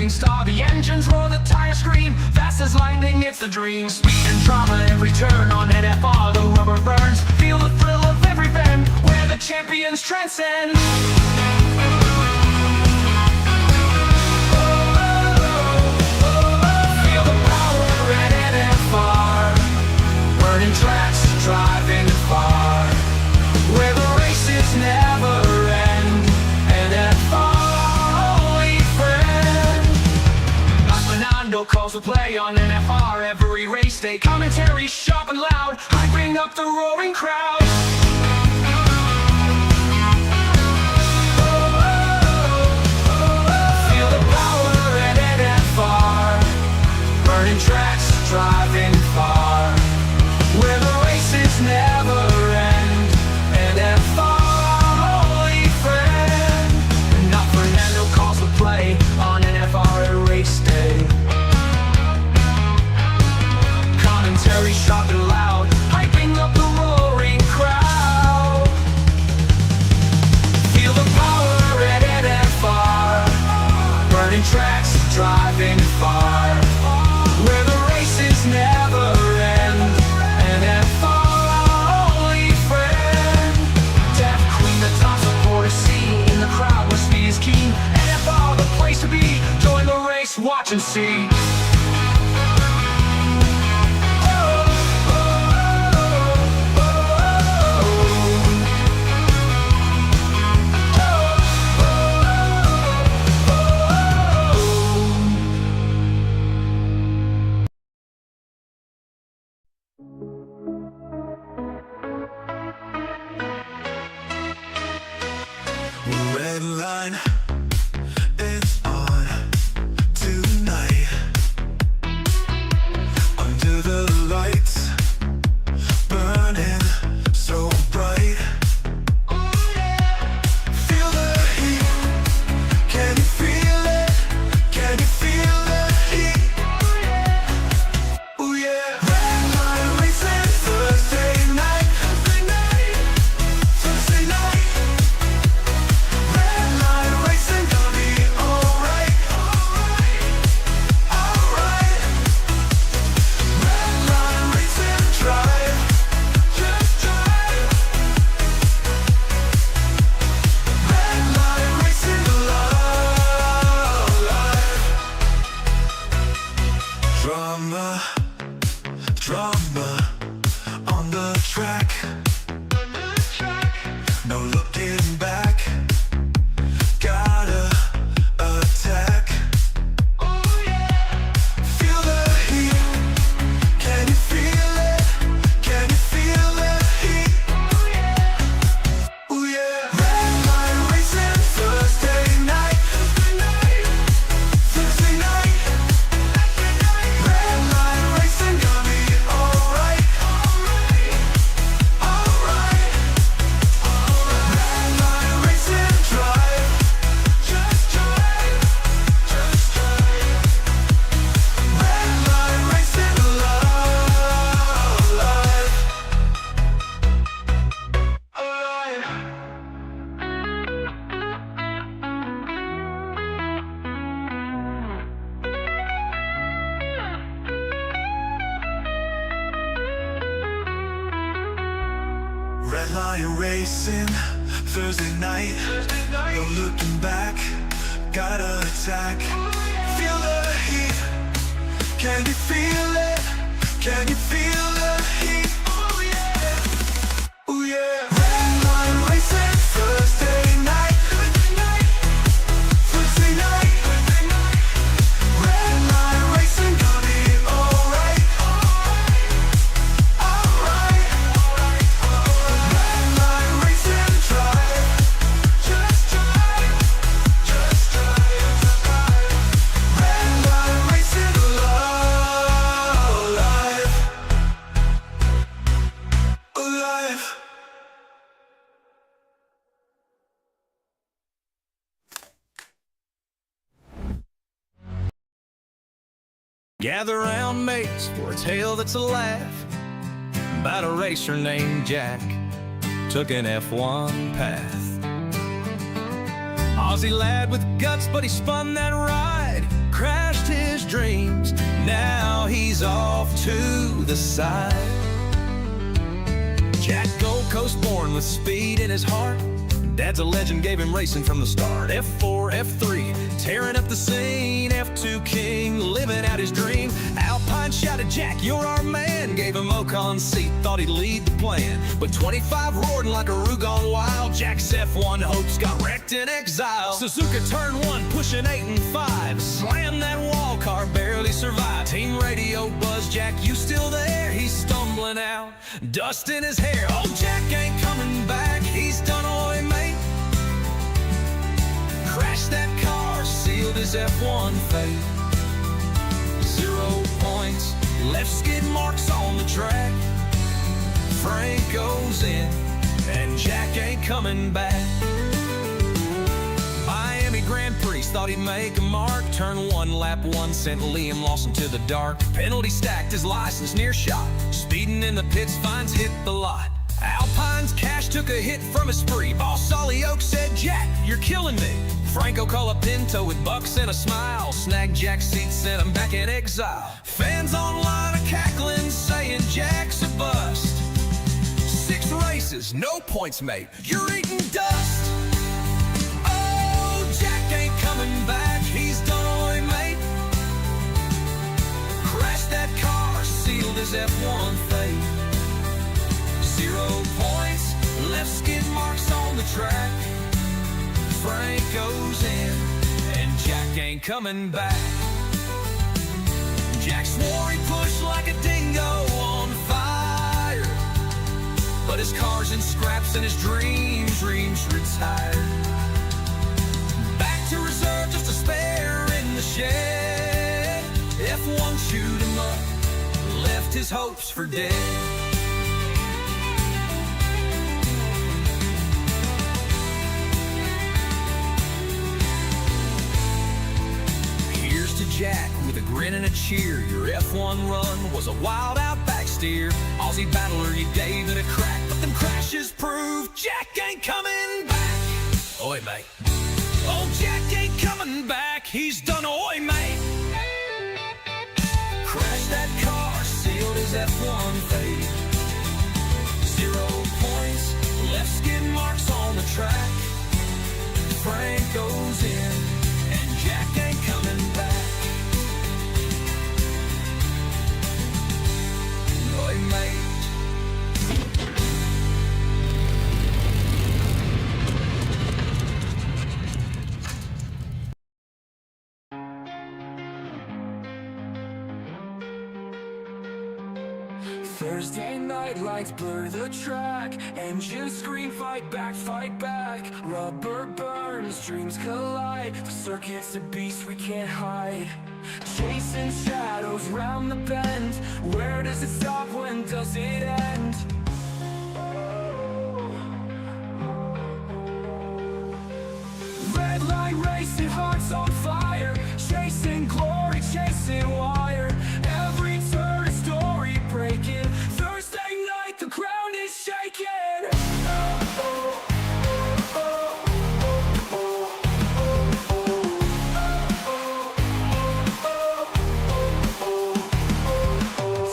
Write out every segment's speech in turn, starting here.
shooting star. The engines roar, the tires scream, fast as lightning, it's the dream. Speed and drama, every turn on NFR, the rubber burns. Feel the thrill of every bend, where the champions transcend. Feel the power at NFR, burning tracks, driving far, where the races never end. NFR, only friend. Fernando calls the play on NFR every race day. Commentary sharp and loud, hyping up the roaring crowd. Feel the power at NFR, burning tracks, driving far, where the races never end. NFR, only friend. Now Fernando calls the play on NFR at race day. Commentary sharp and loud, hyping up the roaring crowd. Feel the power at NFR, burning tracks, driving far, where the races never end. NFR, only friend. Deaf Queen, the top supporter scene, in the crowd where speed is keen. NFR, the place to be, join the race, watch and see. Redline, it's on tonight. Under the lights, burning so bright. Feel the heat, can you feel it? Can you feel the heat? Oh yeah. Redline racing Thursday night. Thursday night. Redline racing, gonna be alright. Alright. Redline racing, drive, just drive. Redline racing, live. Drama, drama on the track. No looking back. Gotta attack. Feel the heat. Can you feel it? Can you feel the heat? Oh yeah. Redline racing Thursday night. Thursday night. Redline racing, gonna be alright. Alright. Redline racing, drive, just drive, just drive. Redline racing, alive, alive. Redline racing Thursday night. No looking back. Gotta attack. Feel the heat. Can you feel it? Can you feel the heat? Oh yeah. Oh yeah. Redline racing Thursday night. Thursday night. Redline racing, gonna be alright. Alright. Redline racing, drive, just drive, just drive. Redline racing, alive, alive. Gather round, mates, for a tale that's a laugh about a racer named Jack took an F1 path. Aussie lad with guts, but he spun that ride, off to the side. Jack Gold Coast born with speed in his heart. Dad's a legend, gave him racing from the start. F4, F3, tearing up the scene. F2 king, living out his dream. Alpine shouted, Jack, you're our man. Gave him Ocon seat, thought he'd lead the plan. But 25 roared like a roo gone wild. Jack's F1 hopes got wrecked in exile. Suzuka turn 1, pushing 8 and 5. Slammed that wall, car barely survived. Team radio buzz, Jack, you still there? He's stumbling out, dust in his hair. Oh, Jack ain't coming back, he's done away, mate. Crashed that car, sealed his F1 fate. 0 points, left skid marks on the track. Frank goes in, and Jack ain't coming back. Miami Grand Prix, thought he'd make a mark. Turn 1, lap 1, sent Liam Lawson to the dark. Penalty stacked, his license near shot. Speeding in the pits, fines hit the lot. Alpine's cash took a hit from a spree. Boss Ollie Oak said, Jack, you're killing me. Franco Colapinto with bucks and a smile. Snagged Jack's seat, sent him back in exile. Fans online are cackling, saying Jack's a bust. 6 races, no points made, you're eating dust. Oh, Jack ain't coming back, he's done away, mate. Crashed that car, sealed his F1 fate. 0 points, left skid marks on the track. Frank goes in, and Jack ain't coming back. Jack swore he pushed like a dingo on fire, but his car's in scraps and his dreams retired. Back to reserve, just a spare in the shed. F1 chewed him up, left his hopes for dead. Jack with a grin and a cheer. Your F1 run was a wild outback steer. Aussie battler, you gave it a crack, but them crashes prove Jack ain't coming back. Oi, mate. Oh, Jack ain't coming back, he's done oi, mate. Crashed that car, sealed his F1 fate. 0 points, left skid marks on the track. Frank goes in, and Jack ain't coming back. Thursday night lights blur the track. Engines scream, fight back, fight back. Rubber burns, dreams collide. The circuit's a beast we can't hide. Chasing shadows round the bend. Where does it stop, when does it end? Red line racing, hearts on fire. Chasing glory, chasing wire. Every turn a story breaking. Thursday night, the ground is shaking.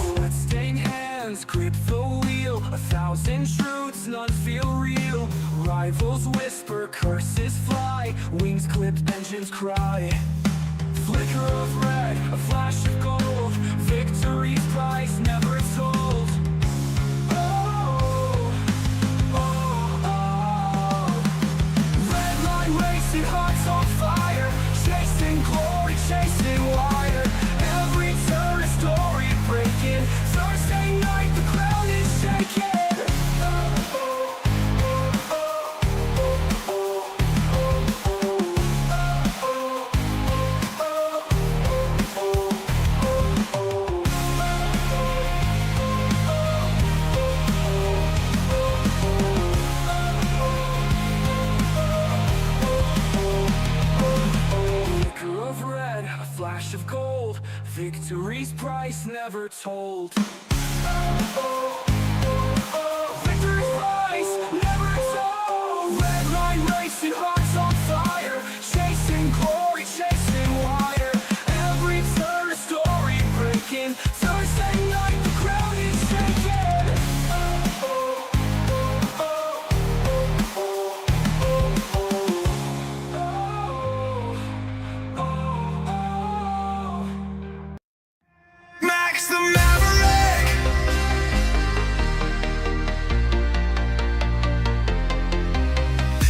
Sweat-stained hands grip the wheel. 1,000 truths, none feel real. Rivals whisper, curses fly. Wings clip, engines cry. Flicker of red, a flash of gold. Victory's price never told. Oh, oh, oh. Red line racing, hearts on fire. Chasing glory, chasing wire. Every turn a story breaking. Thursday night, the ground is shaking. Of gold, victory's price never told. Victory's price never told. Red line racing, hearts on fire. Chasing glory, chasing wire. Every turn a story breaking. the Maverick.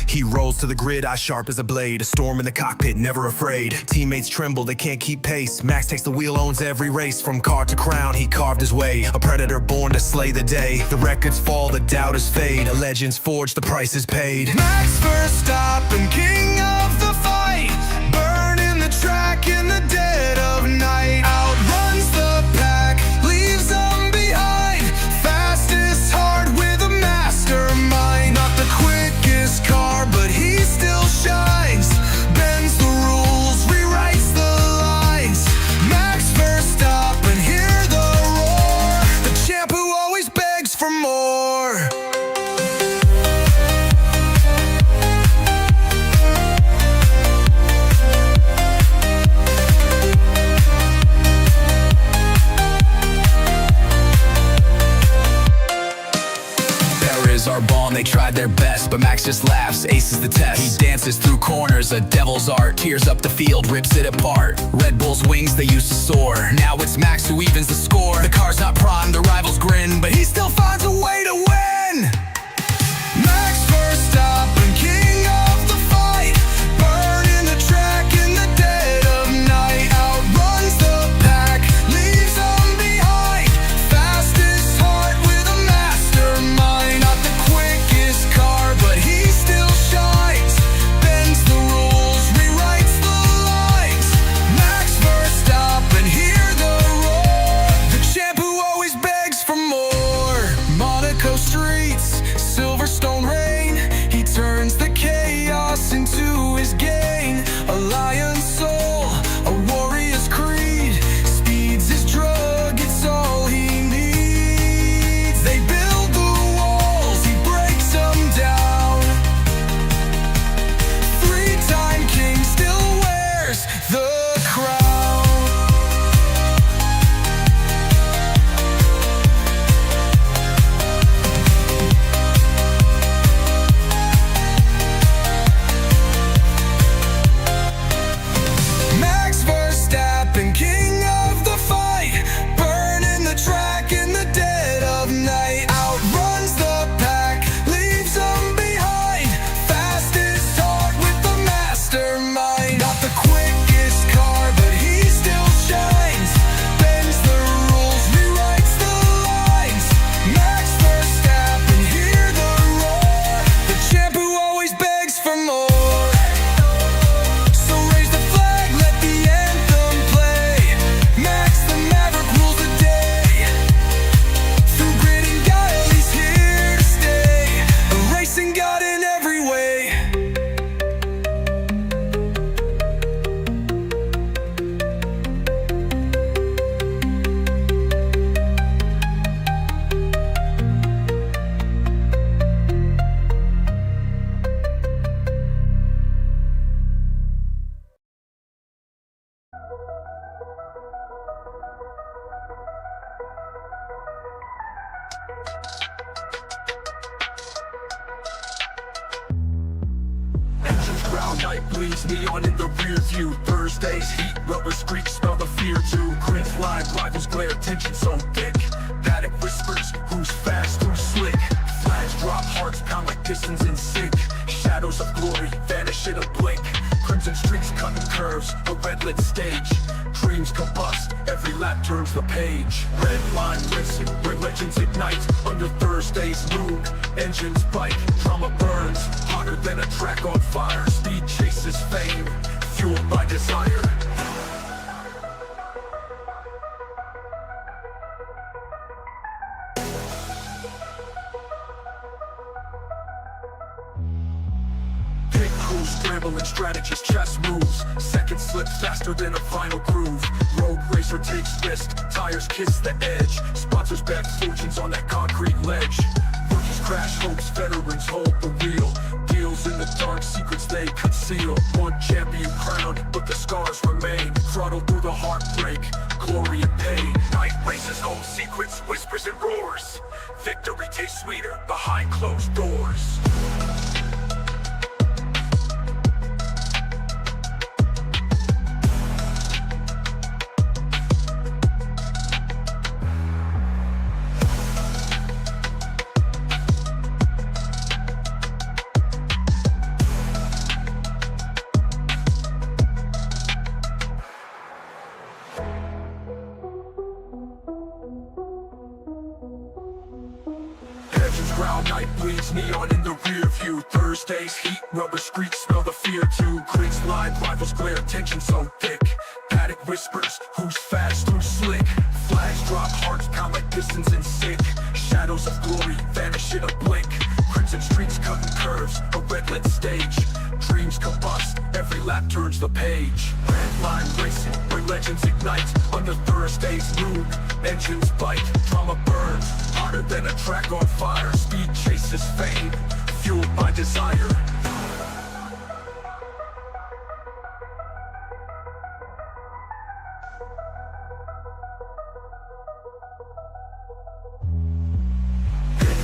He rolls to the grid, eyes sharp as a blade. A storm in the cockpit, never afraid. Teammates tremble, they can't keep pace. Max takes the wheel, owns every race. From car to crown, he carved his way. A predator born to slay the day. The records fall, the doubters fade. A legend's forged, the price is paid. Max Verstappen, king of the fight. Burning the track in the dead of night. Outruns the pack, leaves them behind. Fastest heart with a mastermind. Not the quickest car, but he still shines. Bends the rules, rewrites the lines. Max Verstappen, hear the roar. The champ who always begs for more. Are born, they tried their best, but Max just laughs, aces the test. He dances through corners, a devil's art. Tears up the field, rips it apart. Red Bull's wings, they used to soar. Now it's Max who evens the score. The car's not primed, the rivals grin, but he still finds a way to win. Max Verstappen, king of the fight. Burning the track in the dead of night. Outruns the pack, leaves them behind. Fastest heart with a mastermind. Not the quickest car, but he still shines. Bends the rules, rewrites the lines. Max Verstappen, hear the roar. The champ who always begs for more. Monaco streets, Silverstone rain. He turns the chaos into his gain. A lion's soul, a warrior's creed. Speed's his drug, it's all he needs. They build the walls, he breaks them down. Three-time king still wears the crown. Max Verstappen, king of the fight. Burning the track in the dead of night. Outruns the pack, leaves them behind. Fastest heart with the mastermind. Not the quickest car, but he still shines. Bends the rules, rewrites the lines. Max Verstappen, hear the roar. The champ who always begs for more. So raise the flag, let the anthem play. Max the Maverick rules the day. Through grit and guile, he's here to stay. A racing god in every way. Engines ground, night bleeds, neon in the rear view. Thursdays, heat, rubber screech, smell the fear too. Grid flying, rivals glare, tension so thick. Paddock whispers, who's fast, who's slick. Flags drop, hearts pound like pistons in sync. Shadows of glory vanish in a blink. Crimson streaks cutting curves, a red-lit stage. Dreams combust, every lap turns the page. Red line racing, where legends ignite. Under Thursday's moon, engines bite. Drama burns, hotter than a track on fire. Speed chases fame, fueled by desire. Pit crew scrambling strategies, chess moves. Seconds slip faster than a final groove. Road racer takes risk, tires kiss the edge. Sponsors bet fortunes on that concrete ledge. Rookies crash hopes, veterans hold the wheel. Deals in the dark, secrets they conceal. One champion crowned, but the scars remain. Throttled through the heartbreak, glory and pain. Night races hold secrets, whispers and roars. Victory tastes sweeter behind closed doors. ground, night bleeds, neon in the rear view. Thursdays, heat, rubber streets, smell the fear too. Grids line, rivals glare, tension so thick. Paddock whispers, who's fast, who's slick. Flags drop, hearts pound like pistons and sick. Shadows of glory vanish in a blink. Crimson streets cutting curves, a red-lit stage. Dreams combust, every lap turns the page. Red line racing, where legends ignite. Under Thursday's moon, engines bite. Drama burns, hotter than a track on fire. Speed chases fame, fueled by desire.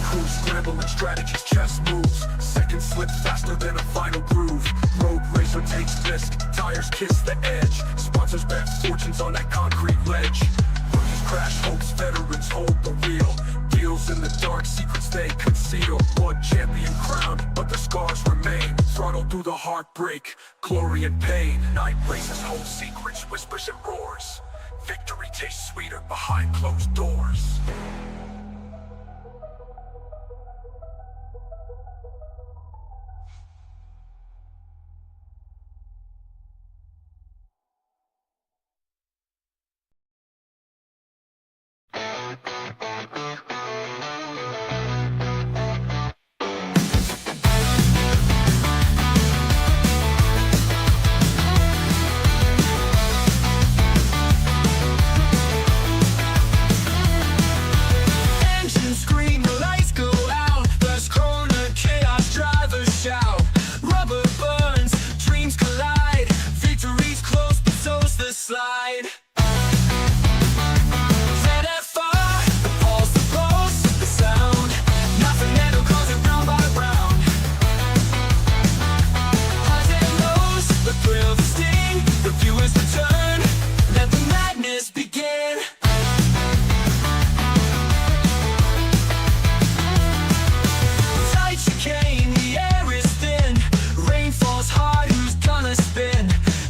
Crews scramble and strategies, chess moves. Seconds slip faster than a final groove. Road racer takes risk, tires kiss the edge. Sponsors bet fortunes on that concrete ledge. Rookies crash, hopes veterans hold the wheel. Deals in the dark, secrets they conceal. One champion crowned, but the scars remain. Throttle through the heartbreak, glory and pain. Night races hold secrets, whispers and roars. Victory tastes sweeter behind closed doors. Slide. ZFR, the pulse, the sound. Nothing metal calls it round by round. Highs and lows, the thrill, the sting, the viewers return. Let the madness begin. Tight chicane, the air is thin. Rain falls hard, who's gonna spin?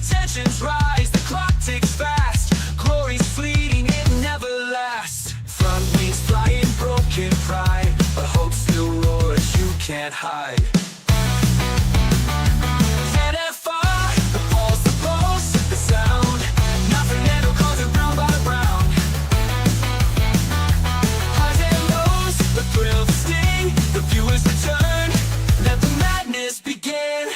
Tensions rise, the clock ticks fast. Glory's fleeting, it never lasts. Front wings flying, broken pride. But hope still roars, you can't hide. ZFR, the pulse, the sound. Nothing metal calls it round by round. Highs and lows, the thrill, the sting, the viewers return. Let the madness begin.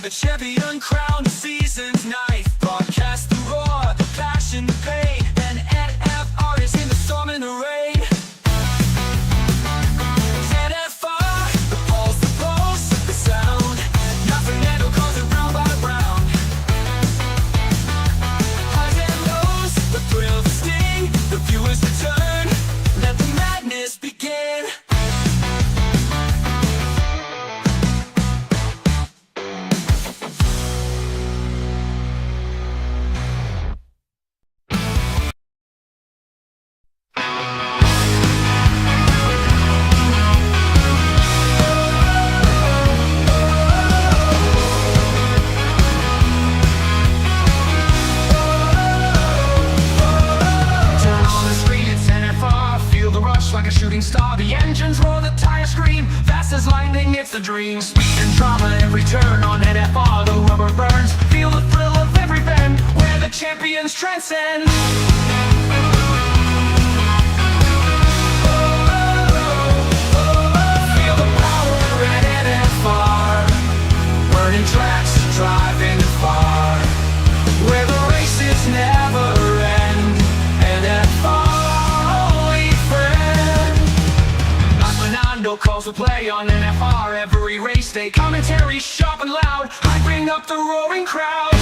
A champion crowned, a seasoned knife. Broadcast the roar, the passion, the pain. An NFR is in the storm and the rain. ZFR, the pulse, the sound. Nothing metal calls it round by round. Highs and lows, the thrill, the sting, the viewers return. Let the madness begin. Like a shooting star, the engines roar, the tires scream. Fast as lightning, it's the dream. Speed and drama, every turn on NFR. The rubber burns, feel the thrill of every bend. Where the champions transcend. Feel the power at NFR. Burning tracks, driving far. Where the races never end. NFR. Calls to play on NFR every race day. Commentary sharp and loud, hyping up the roaring crowd.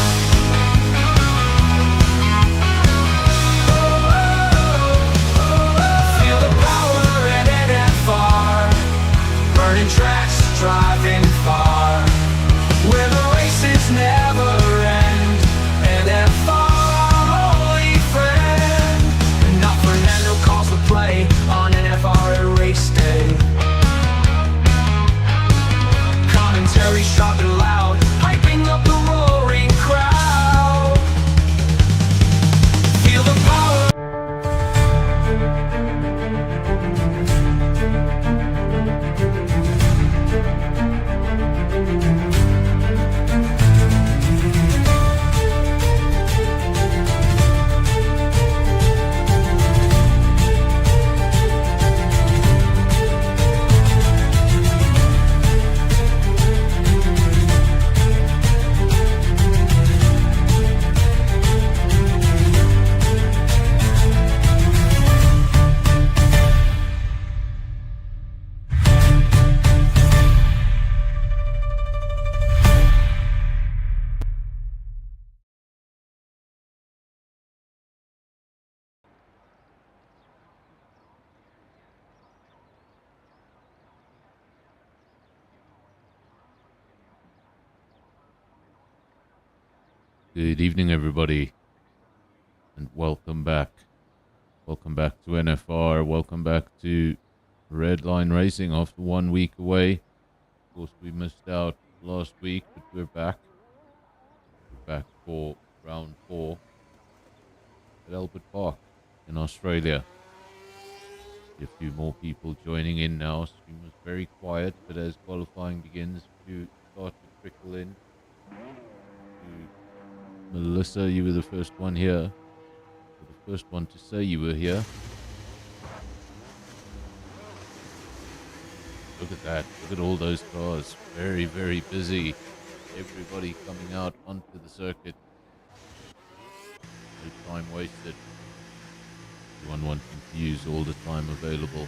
Feel the power at NFR. Burning tracks, driving far. Where the races never end. NFR, holy friend. Not Fernando calls to play on NFR at race day. Good evening, everybody, and welcome back. Welcome back to NFR. Welcome back to Redline Racing after 1 week away. Of course, we missed out last week, but we're back. We're back for round 4 at Albert Park in Australia. A few more people joining in now. Stream was very quiet, but as qualifying begins, you start to trickle in. Melissa, you were the first one here. You're the first one to say you were here. Look at that. Look at all those cars. Very, very busy. Everybody coming out onto the circuit. No time wasted. Everyone wanting to use all the time available.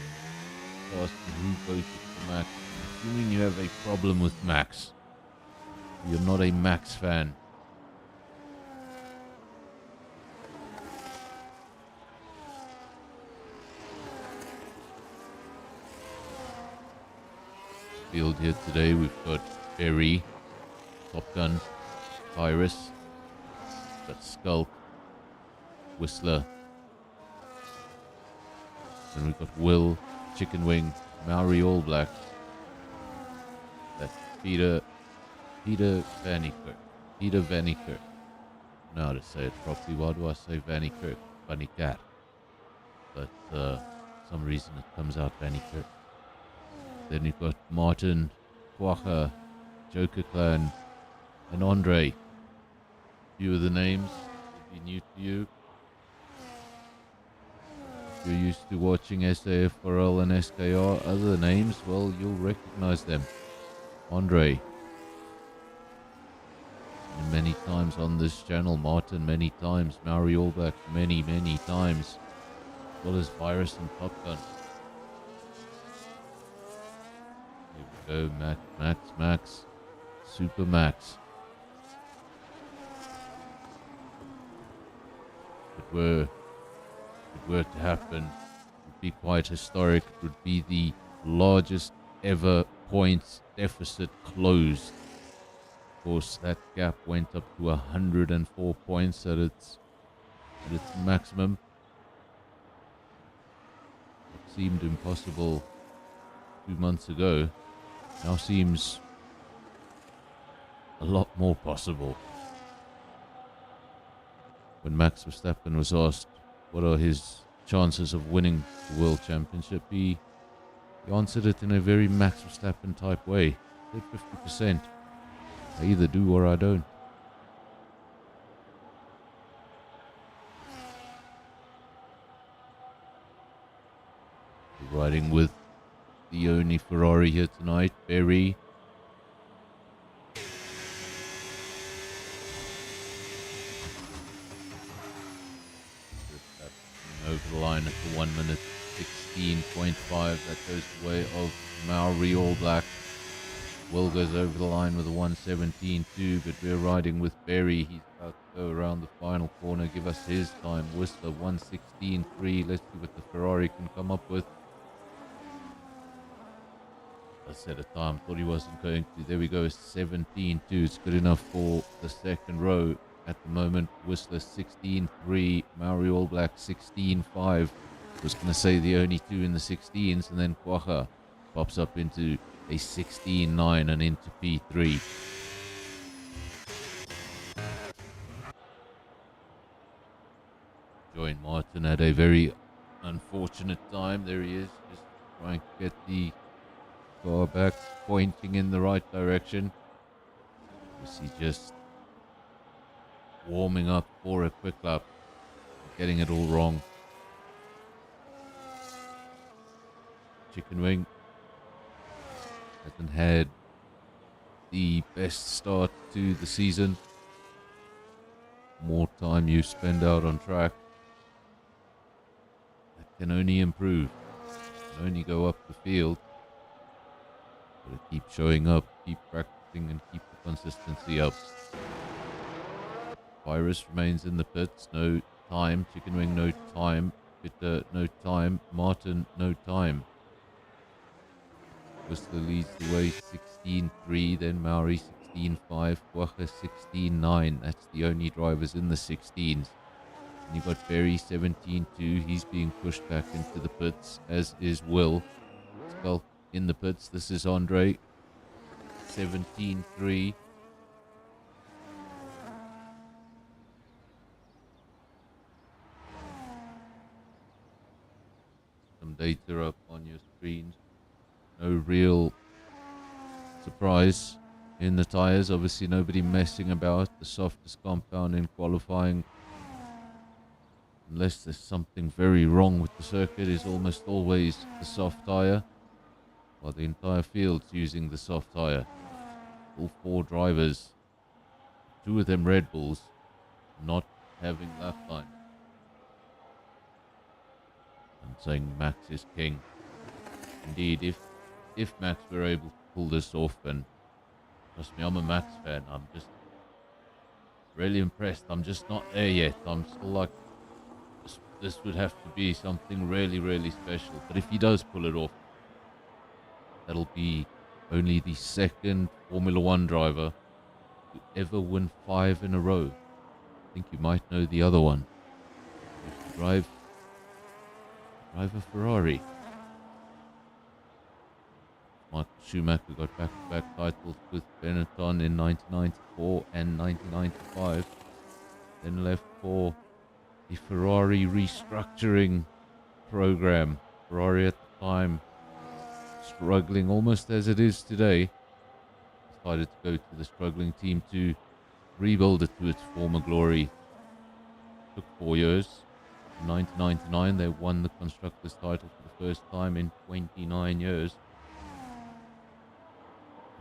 Asking who voted for Max. I'm assuming you have a problem with Max. You're not a Max fan. Field here today, we've got Berry, Top Gun, Iris, got Skulk, Whistler, then we've got Will, Chicken Wing, Maori All Black, that's Peter Vanikirk, Peter Vanikirk. Now to say it properly, why do I say Vanikirk? Funny cat. But some reason it comes out Vanikirk. Then you've got Martin, Quacha, Joker Clan, and Andre. Few of the names will be new to you. If you're used to watching SAFRL and SKR, other names, well, you'll recognize them. Andre. And many times on this channel, Martin many times, Maori All Black many times, as well as Virus and Top Gun. Here we go, Max, Super Max. If it were to happen, it would be quite historic. It would be the largest ever points deficit closed. Of course, that gap went up to 104 points at its maximum. What seemed impossible 2 months ago now seems a lot more possible. When Max Verstappen was asked what are his chances of winning the World Championship, he answered it in a very Max Verstappen type way. He said 50%. I either do or I don't. We're riding with the only Ferrari here tonight, Berry. Over the line at the 1 minute 16.5. That goes the way of Maori All Black. Will goes over the line with a 1:17.2, but we're riding with Berry. He's about to go around the final corner, give us his time. Whistler 1:16.3. Let's see what the Ferrari can come up with. I said a time, thought he wasn't going to. There we go, 17.2. It's good enough for the second row at the moment. Whistler 16.3, Maori All Black 16.5. I was going to say the only two in the 16s, and then Quacha pops up into a 16.9 and into P3. Join Martin at a very unfortunate time. There he is, just trying to get the car back, pointing in the right direction. You see, just warming up for a quick lap, getting it all wrong. Chicken Wing hasn't had the best start to the season. More time you spend out on track, that can only improve, can only go up the field. Gotta keep showing up, keep practicing, and keep the consistency up. Virus remains in the pits, no time. Chicken Wing, no time. Bitter, no time. Martin, no time. Whistler leads the way, 16.3, then Maori 16.5, Quacha 16.9. That's the only drivers in the 16s. And you've got Berry 17.2. He's being pushed back into the pits, as is Will. Skulk in the pits. This is Andre 17.3. Some data up on your screens. No real surprise in the tires. Obviously nobody messing about. The softest compound in qualifying, unless there's something very wrong with the circuit, is almost always the soft tire, while the entire field's using the soft tire. All 4 drivers, 2 of them Red Bulls, not having lap time. I'm saying Max is king. Indeed, if Max were able to pull this off, and trust me, I'm a Max fan, I'm just really impressed. I'm just not there yet. I'm still like, this would have to be something really, really special. But if he does pull it off, that'll be only the second Formula One driver to ever win 5 in a row. I think you might know the other one. He used to drive a Ferrari. Michael Schumacher got back-to-back titles with Benetton in 1994 and 1995. Then left for the Ferrari restructuring program. Ferrari at the time struggling almost as it is today. Decided to go to the struggling team to rebuild it to its former glory. Took 4 years. In 1999 they won the Constructors' title for the first time in 29 years.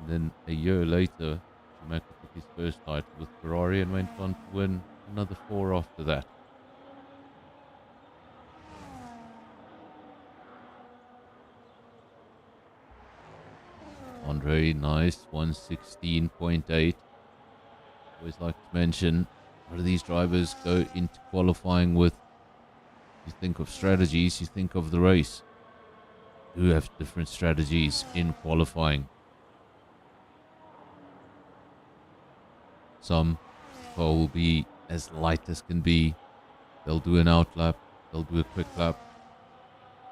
And then a year later, Schumacher took his first title with Ferrari and went on to win another 4 after that. Andre, nice, 116.8. Always like to mention, a lot of these drivers go into qualifying with, you think of strategies, you think of the race. Who have different strategies in qualifying. Some car will be as light as can be. They'll do an out lap, they'll do a quick lap.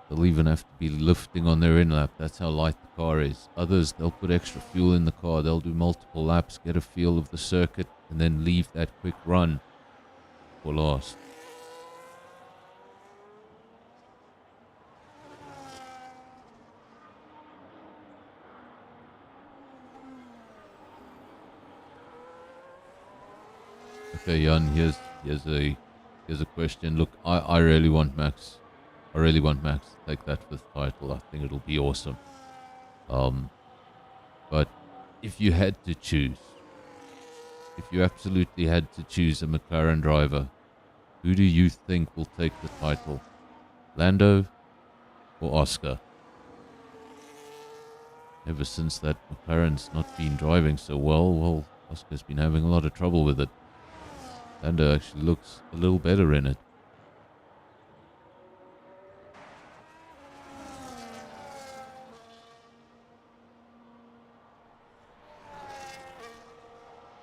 They'll even have to be lifting on their in lap. That's how light the car is. Others, they'll put extra fuel in the car. They'll do multiple laps, get a feel of the circuit, and then leave that quick run for last. Okay, Jan, here's a question. Look, I really want Max. I really want Max to take that 5th title. I think it'll be awesome. But if you had to choose, if you absolutely had to choose a McLaren driver, who do you think will take the title? Lando or Oscar? Ever since that McLaren's not been driving so well, Oscar's been having a lot of trouble with it. Lando actually looks a little better in it.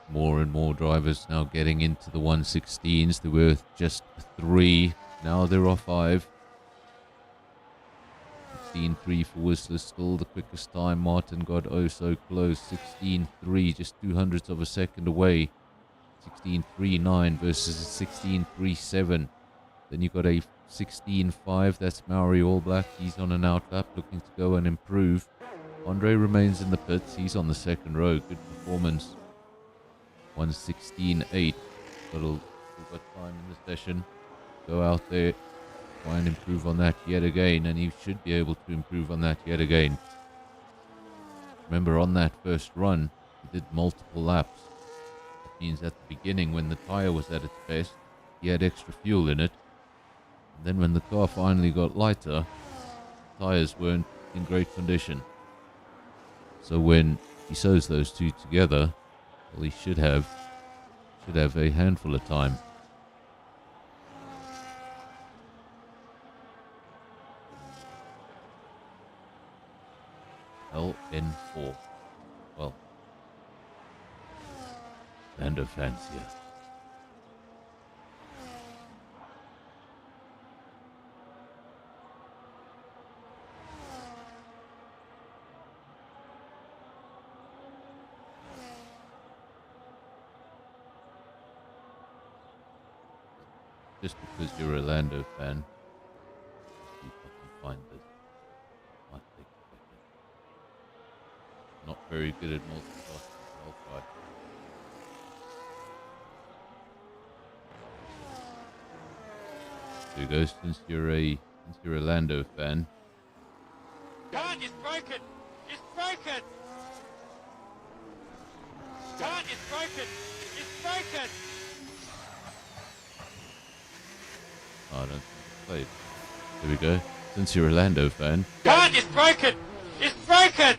More and more drivers now getting into the 116s. There were just 3. Now there are 5. 16.3 for Whistler, still the quickest time. Martin got oh so close. 16.3, just 200ths of a second away. 16.39 versus a 16.37. Then you got a 16.5. That's Maori All Black. He's on an outlap looking to go and improve. Andre remains in the pits. He's on the second row. Good performance. 116.8. We've got time in the session. Go out there, try and improve on that yet again, and he should be able to improve on that yet again. Remember, on that first run, he did multiple laps. That means at the beginning, when the tire was at its best, he had extra fuel in it. And then when the car finally got lighter, the tires weren't in great condition. So when he sews those two together, well, he should have a handful of time. LN4. Well, Lando fans here. Just because you're a Lando fan, see if I can find this. Might take a second. Not very good at multitasking. I'll try. There you go. Since you're a Lando fan, God, it's broken! It's broken! God, it's broken! It's broken! I don't think it's played. There we go. Since you're a Lando fan, God, it's broken! It's broken!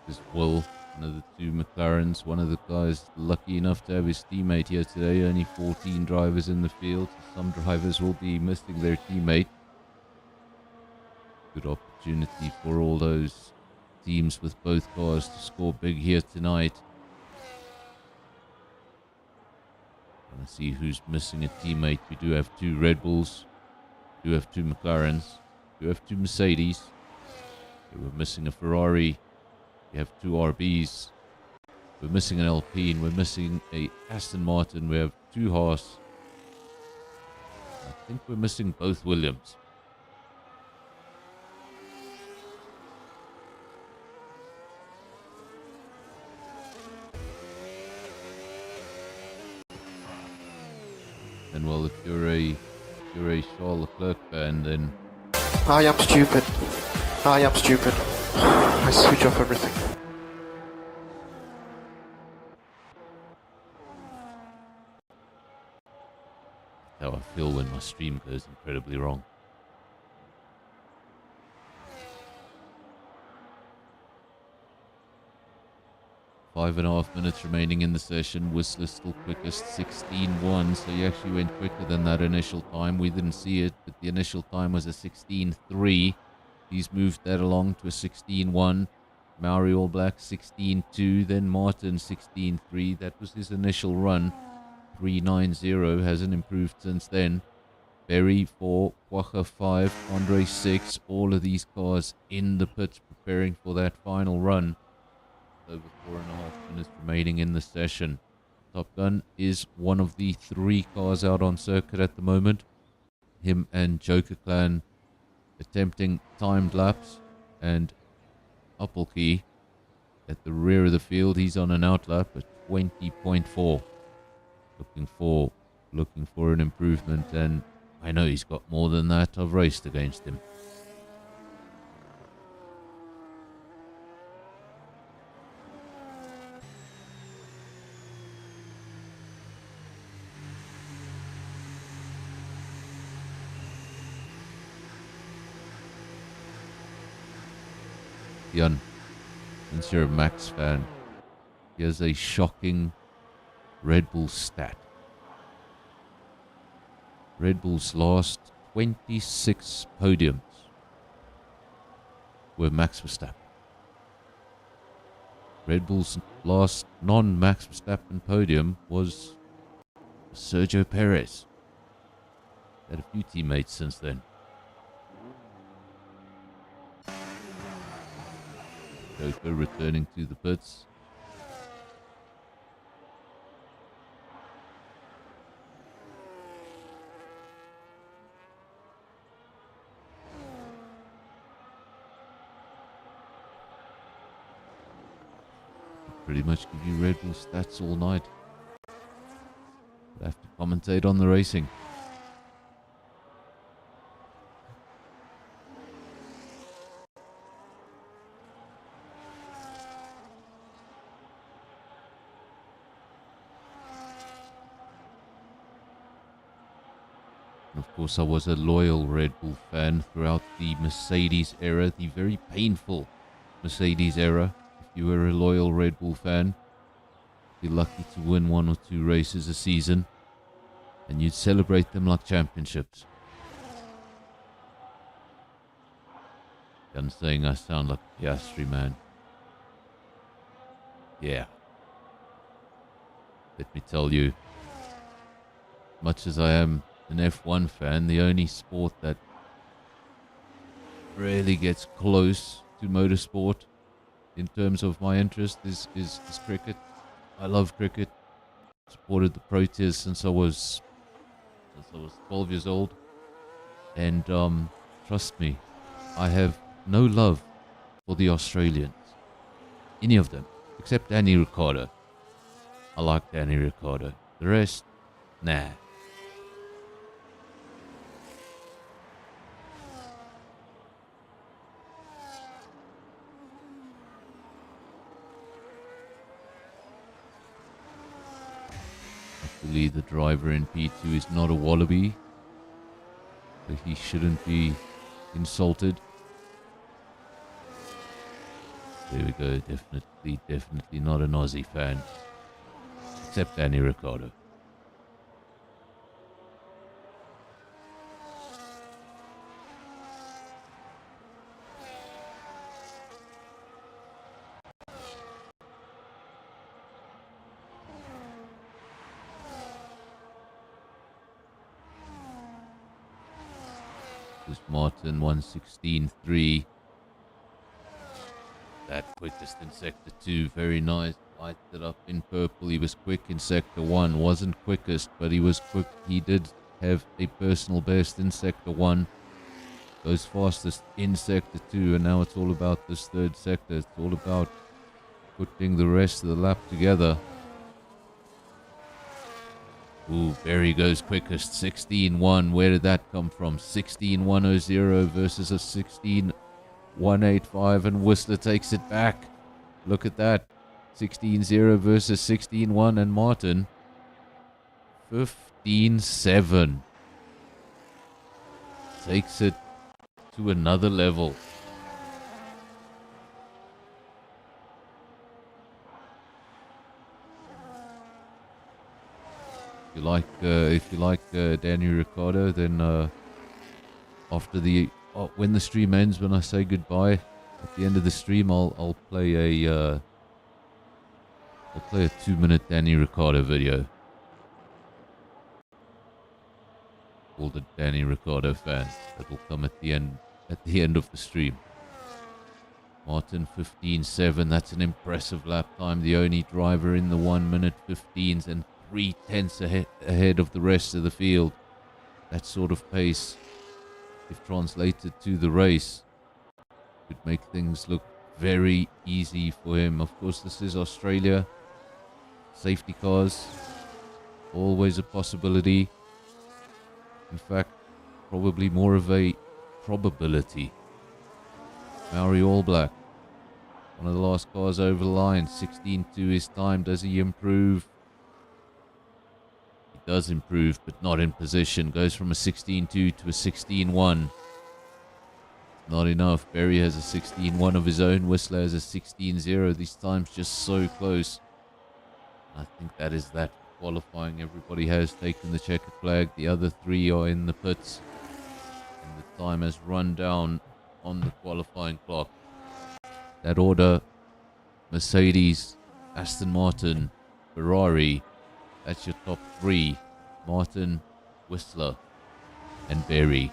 is Will, one of the two McLarens, one of the guys lucky enough to have his teammate here today. Only 14 drivers in the field. So some drivers will be missing their teammate. Good opportunity for all those teams with both cars to score big here tonight. Gonna see who's missing a teammate. We do have two Red Bulls, we do have two McLarens, we do have two Mercedes. We're missing a Ferrari. We have two RBs. We're missing an Alpine. We're missing a Aston Martin. We have two Haas. I think we're missing both Williams. And well, if you're a Charles Leclerc fan, then I am stupid. I am stupid. I switch off everything. how I feel when my stream goes incredibly wrong. Five and a half minutes remaining in the session. Whistler still quickest, 16.1, so he actually went quicker than that initial time. We didn't see it, but the initial time was a 16.3. He's moved that along to a 16.1. Maori All Black 16.2, then Martin 16.3. That was his initial run. 3.90, hasn't improved since then. Berry 4, Quagga 5, Andre 6. All of these cars in the pits preparing for that final run. Over 4.5 minutes remaining in the session. Top Gun is one of the three cars out on circuit at the moment. Him and Joker Clan attempting timed laps, and Appelkey at the rear of the field. He's on an outlap at 20.4. Looking for an improvement, and I know he's got more than that. I've raced against him. Jan, since you're a Max fan, here's a shocking Red Bull stat. Red Bull's last 26 podiums were Max Verstappen. Red Bull's last non-Max Verstappen podium was Sergio Perez. Had a few teammates since then. Joker returning to the pits. Pretty much give you Red Bull stats all night. I have to commentate on the racing. Of course, I was a loyal Red Bull fan throughout the Mercedes era, the very painful Mercedes era. If you were a loyal Red Bull fan, you're lucky to win one or two races a season. and you'd celebrate them like championships. I'm saying I sound like a Piastri man. Yeah. Let me tell you, much as I am an F1 fan, the only sport that really gets close to motorsport in terms of my interest is cricket. I love cricket. Supported the Proteas since I was 12 years old. And trust me, I have no love for the Australians. Any of them, except Danny Ricciardo. I like Danny Ricciardo. The rest, nah. Luckily, the driver in P2 is not a wallaby, so he shouldn't be insulted. There we go. Definitely not an Aussie fan. Except Danny Ricciardo. This Martin 116.3. That quickest in Sector 2, very nice. Lights it up in purple. He was quick in Sector 1. Wasn't quickest, but he was quick. He did have a personal best in Sector 1. Goes fastest in Sector 2, and now it's all about this third sector. It's all about putting the rest of the lap together. Ooh, Berry goes quickest. 16.1. Where did that come from? 16.100 versus a 16.185, and Whistler takes it back. Look at that. 16.0 versus 16.1, and Martin 15.7 takes it to another level. If you like Danny Ricciardo, then after when the stream ends, when I say goodbye at the end of the stream, I'll play a 2-minute Danny Ricciardo video. All the Danny Ricciardo fans that will come at the end of the stream. Martin 15.7. That's an impressive lap time. The only driver in the 1 minute 15s and 0.3 ahead of the rest of the field. That sort of pace, if translated to the race, could make things look very easy for him. Of course, this is Australia. Safety cars, always a possibility. In fact, probably more of a probability. Maori All Black, one of the last cars over the line. 16.2 his time. Does he improve? He does improve, but not in position. Goes from a 16.2 to a 16.1. Not enough. Berry has a 16.1 of his own. Whistler has a 16.0. These times just so close. I think that is that qualifying. Everybody has taken the checkered flag. The other three are in the pits. And the time has run down on the qualifying clock. That order: Mercedes, Aston Martin, Ferrari. That's your top three. Martin, Whistler, and Berry.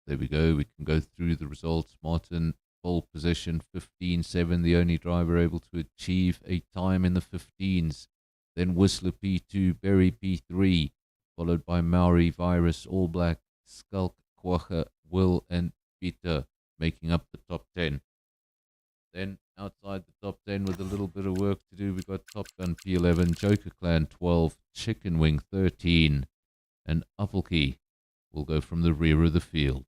There we go. We can go through the results. Martin, pole position, 15.7. The only driver able to achieve a time in the 15s. Then Whistler P2, Berry P3, followed by Maori, Virus, All Black, Skulk, Quagga, Will, and Peter, making up the top 10. Then outside the top 10 with a little bit of work to do, we've got Top Gun P11, Joker Clan 12, Chicken Wing 13, and Uppelkey will go from the rear of the field.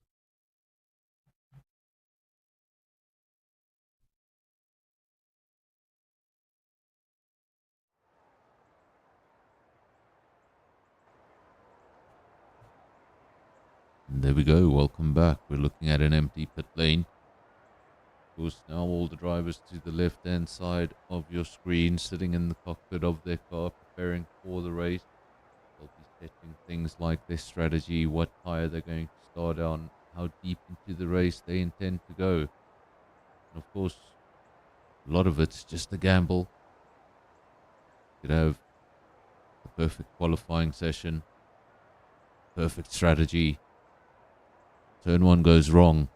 And there we go, welcome back. We're looking at an empty pit lane. Of course, now all the drivers to the left-hand side of your screen, sitting in the cockpit of their car, preparing for the race. They'll be setting things like their strategy, what tire they're going to start on, how deep into the race they intend to go. And of course, a lot of it's just a gamble. You could have the perfect qualifying session, perfect strategy. Turn one goes wrong,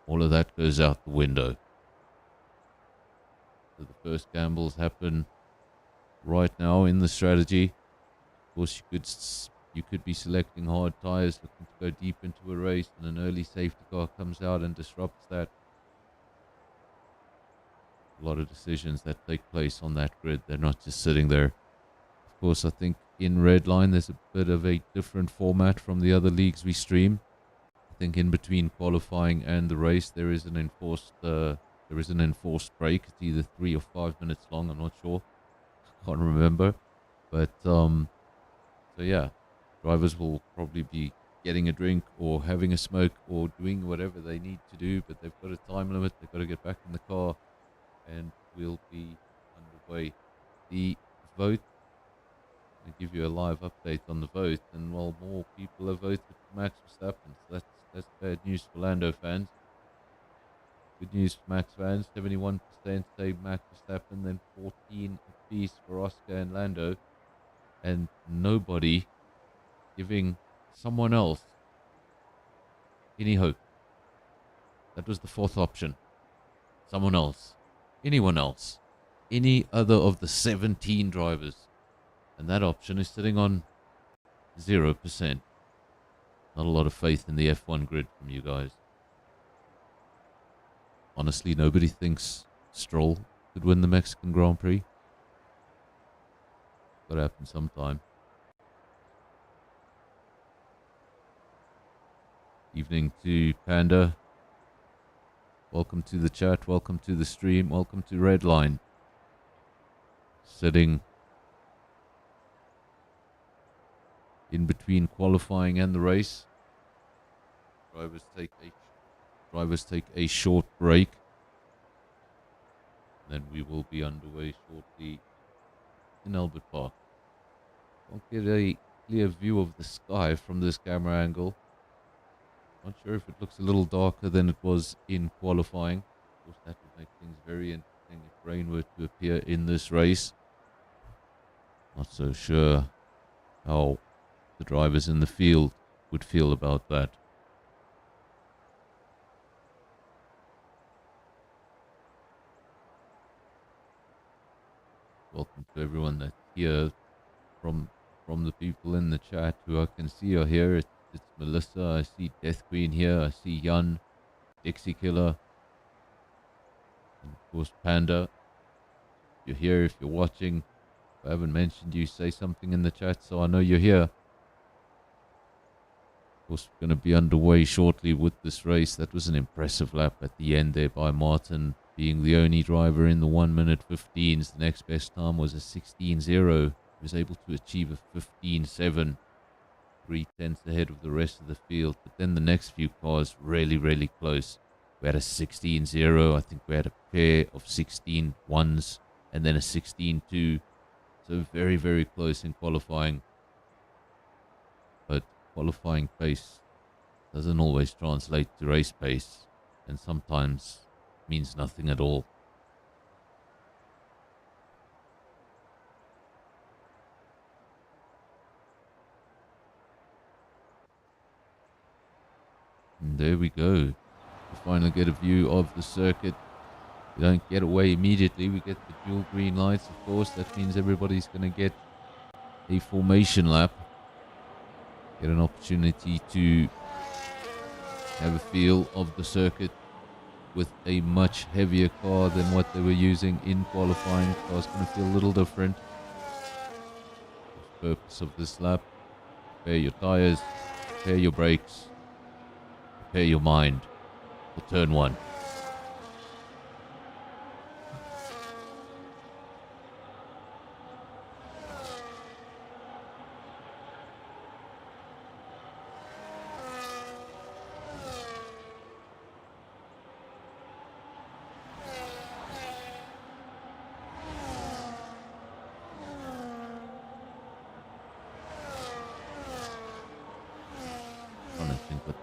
all of that goes out the window. So the first gambles happen right now in the strategy. Of course, you could be selecting hard tires, looking to go deep into a race, and an early safety car comes out and disrupts that. A lot of decisions that take place on that grid. They're not just sitting there. Of course, I think in Redline there's a bit of a different format from the other leagues we stream. I think in between qualifying and the race there is an enforced break. It's either 3 or 5 minutes long. I'm not sure. I can't remember. But so yeah, drivers will probably be getting a drink or having a smoke or doing whatever they need to do. But they've got a time limit. They've got to get back in the car, and we'll be underway. The vote. I'll give you a live update on the vote, and while more people have voted for Max Verstappen, so that's bad news for Lando fans. Good news for Max fans, 71% say Max Verstappen, then 14 apiece for Oscar and Lando, and nobody giving someone else any hope. That was the fourth option. Someone else. Anyone else. Any other of the 17 drivers. And that option is sitting on 0%. Not a lot of faith in the F1 grid from you guys. Honestly, nobody thinks Stroll could win the Mexican Grand Prix. Gotta happen sometime. Evening to Panda. Welcome to the chat, welcome to the stream, welcome to Redline. Sitting in between qualifying and the race. Drivers take a short break. Then we will be underway shortly in Albert Park. Don't get a clear view of the sky from this camera angle. Not sure if it looks a little darker than it was in qualifying. Of course, that would make things very interesting if rain were to appear in this race. Not so sure how the drivers in the field would feel about that. Welcome to everyone that's here from the people in the chat who I can see are here. It's Melissa, I see Death Queen here, I see Jan, Dixie Killer, and of course Panda. If you're here, if you're watching, if I haven't mentioned you, say something in the chat so I know you're here. Of course, we're going to be underway shortly with this race. That was an impressive lap at the end there by Martin, being the only driver in the 1 minute 15s. The next best time was a 16.0. He was able to achieve a 15.7. 3/10 ahead of the rest of the field, but then the next few cars really close. We had a 16.0, I think we had a pair of 16.1s and then a 16.2, so very close in qualifying. But qualifying pace doesn't always translate to race pace, and sometimes means nothing at all. And there we go. We finally get a view of the circuit. We don't get away immediately. We get the dual green lights, of course. That means everybody's going to get a formation lap. Get an opportunity to have a feel of the circuit with a much heavier car than what they were using in qualifying. The car's going to feel a little different. The purpose of this lap: prepare your tires, prepare your brakes, prepare your mind for turn one.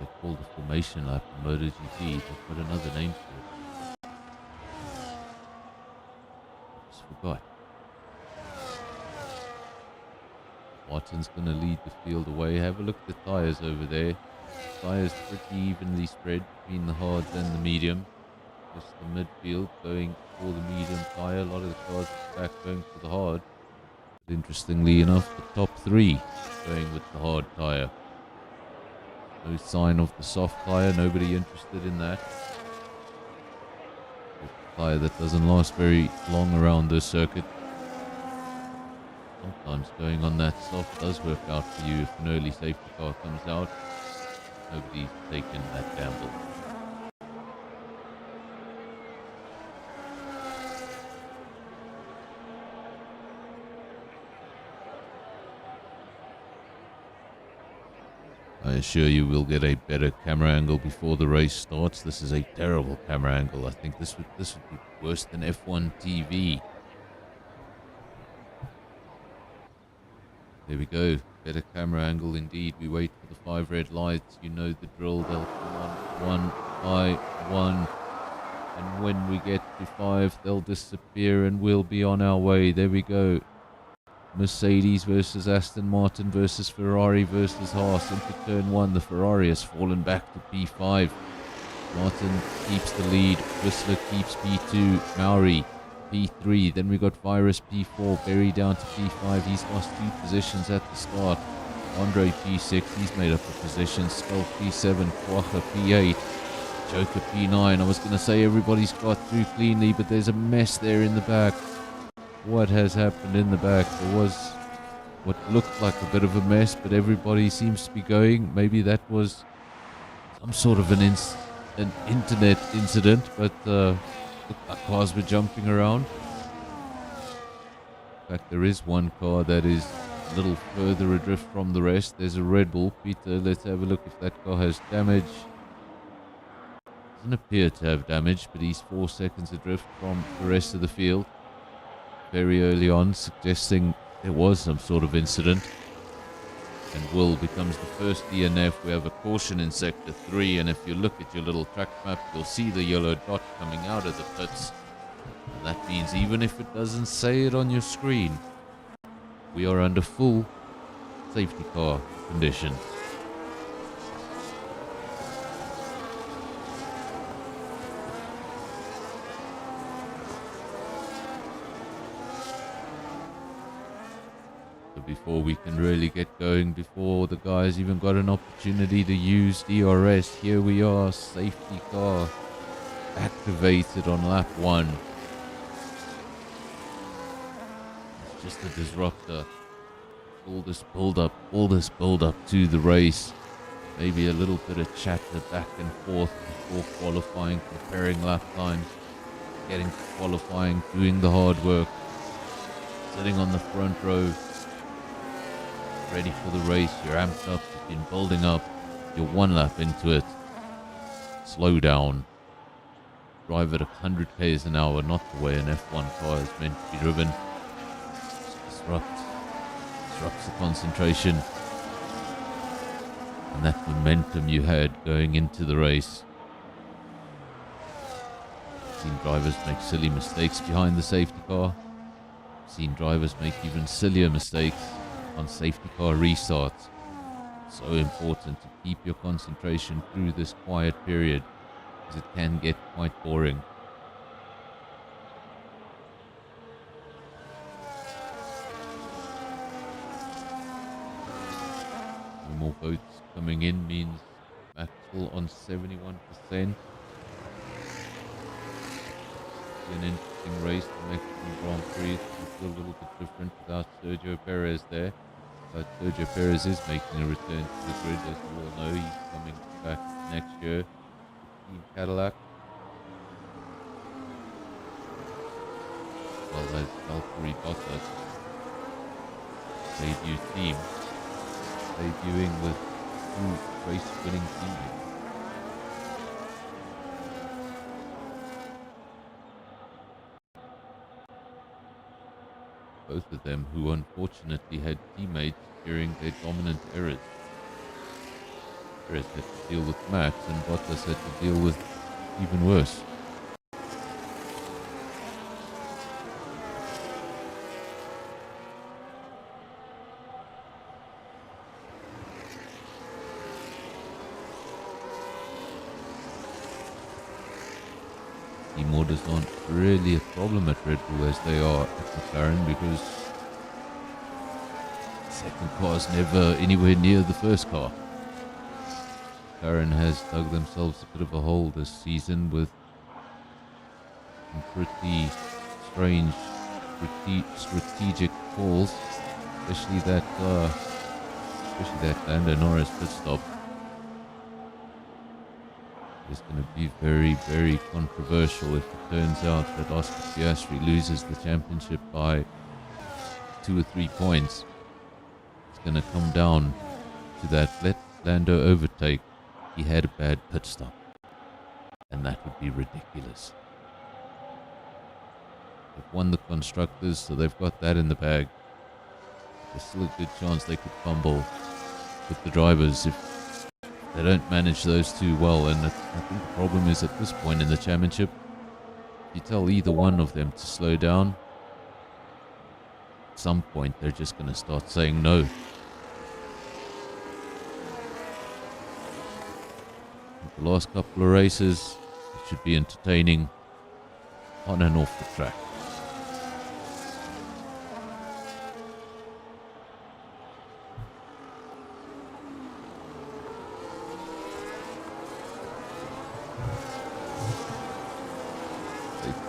They call the formation lap in MotoGP. They've got another name for it. I just forgot. Martin's going to lead the field away. Have a look at the tyres over there. Tyres pretty evenly spread between the hards and the medium. Just the midfield going for the medium tyre. A lot of the cars back going for the hard. But interestingly enough, the top three going with the hard tyre. No sign of the soft tyre. Nobody interested in that. It's a tyre that doesn't last very long around this circuit. Sometimes going on that soft does work out for you if an early safety car comes out. Nobody's taken that gamble. I assure you we'll get a better camera angle before the race starts. This is a terrible camera angle. I think this would be worse than F1 TV. There we go. Better camera angle indeed. We wait for the 5 red lights. You know the drill. They'll come on one by one. And when we get to 5, they'll disappear and we'll be on our way. There we go. Mercedes versus Aston Martin versus Ferrari versus Haas. Into turn 1, the Ferrari has fallen back to P5. Martin keeps the lead. Whistler keeps P2. Mauri P3. Then we got Virus P4. Berry down to P5. He's lost 2 positions at the start. Andre P6. He's made up a position. Skull P7. Quacha P8. Joker P9. I was going to say everybody's got through cleanly, but there's a mess there in the back. What has happened in the back? There was what looked like a bit of a mess, but everybody seems to be going. Maybe that was some sort of an internet incident, but looked like cars were jumping around. In fact, there is one car that is a little further adrift from the rest. There's a Red Bull. Peter, let's have a look if that car has damage. Doesn't appear to have damage, but he's 4 seconds adrift from the rest of the field. Very early on, suggesting there was some sort of incident. And Will becomes the first DNF. We have a caution in Sector 3, and if you look at your little track map, you'll see the yellow dot coming out of the pits. And that means even if it doesn't say it on your screen, we are under full safety car conditions. Before we can really get going, before the guys even got an opportunity to use DRS, here we are, safety car activated on lap 1. It's just a disruptor. All this build up to the race. Maybe a little bit of chatter back and forth before qualifying, preparing lap times, getting to qualifying, doing the hard work, sitting on the front row, ready for the race. You're amped up, you've been building up, you're 1 lap into it. Slow down. Drive at 100 k's an hour, not the way an F1 car is meant to be driven. Disrupts the concentration and that momentum you had going into the race. I've seen drivers make silly mistakes behind the safety car. I've seen drivers make even sillier mistakes on safety car restarts. So important to keep your concentration through this quiet period, because it can get quite boring. No more votes coming in means Maxwell on 71%. An interesting race. The Mexican Grand Prix is a little bit different without Sergio Perez there. But Sergio Perez is making a return to the grid, as we all know. He's coming back next year. Team Cadillac. Well, as Valtteri Bottas, debut team, debuting with 2 race-winning teams. Both of them who unfortunately had teammates during their dominant eras. Perez had to deal with Max, and Bottas had to deal with even worse. Team orders aren't really a problem at Red Bull as they are at McLaren, because the second car is never anywhere near the first car. McLaren has dug themselves a bit of a hole this season with some pretty strange strategic calls, especially that Lando Norris pit stop. It's going to be very, very controversial if it turns out that Oscar Piastri loses the championship by 2 or 3 points. It's going to come down to that. Let Lando overtake. He had a bad pit stop, and that would be ridiculous. They've won the constructors, so they've got that in the bag. There's still a good chance they could fumble with the drivers if they don't manage those two well. And I think the problem is at this point in the championship, if you tell either one of them to slow down, at some point they're just going to start saying no. The last couple of races, it should be entertaining on and off the track.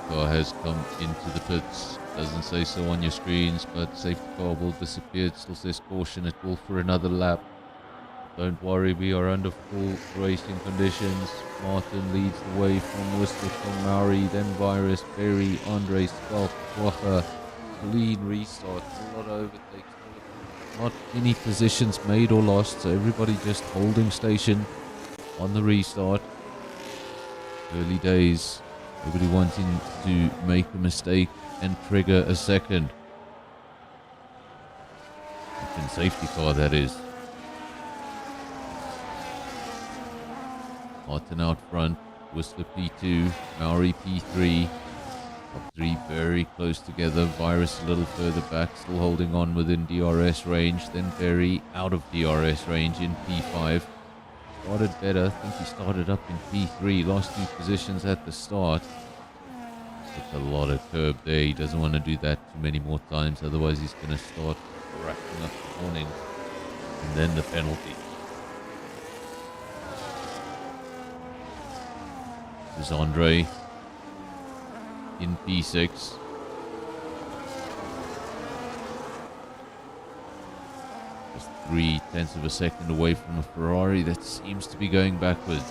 Car has come into the pits. Doesn't say so on your screens, but safety car will disappear. It still says caution. It will for another lap. Don't worry, we are under full racing conditions. Martin leads the way from Whistler, from Mauri, then Virus, Berry, Andre, Scalp, Wacha. Clean restart. A lot of overtakes. Not any positions made or lost, so everybody just holding station on the restart. Early days. Nobody wanting to make a mistake and trigger a second. Safety car, that is. Martin out front, Whistler P2, Mauri P3. Top 3 very close together. Virus a little further back, still holding on within DRS range. Then Berry out of DRS range in P5. Started better. I think he started up in P3. Lost 2 positions at the start. Took a lot of curb there. He doesn't want to do that too many more times. Otherwise, he's going to start racking up the warning. And then the penalty. This is Andre in P6. Just 0.3 of a second away from a Ferrari that seems to be going backwards.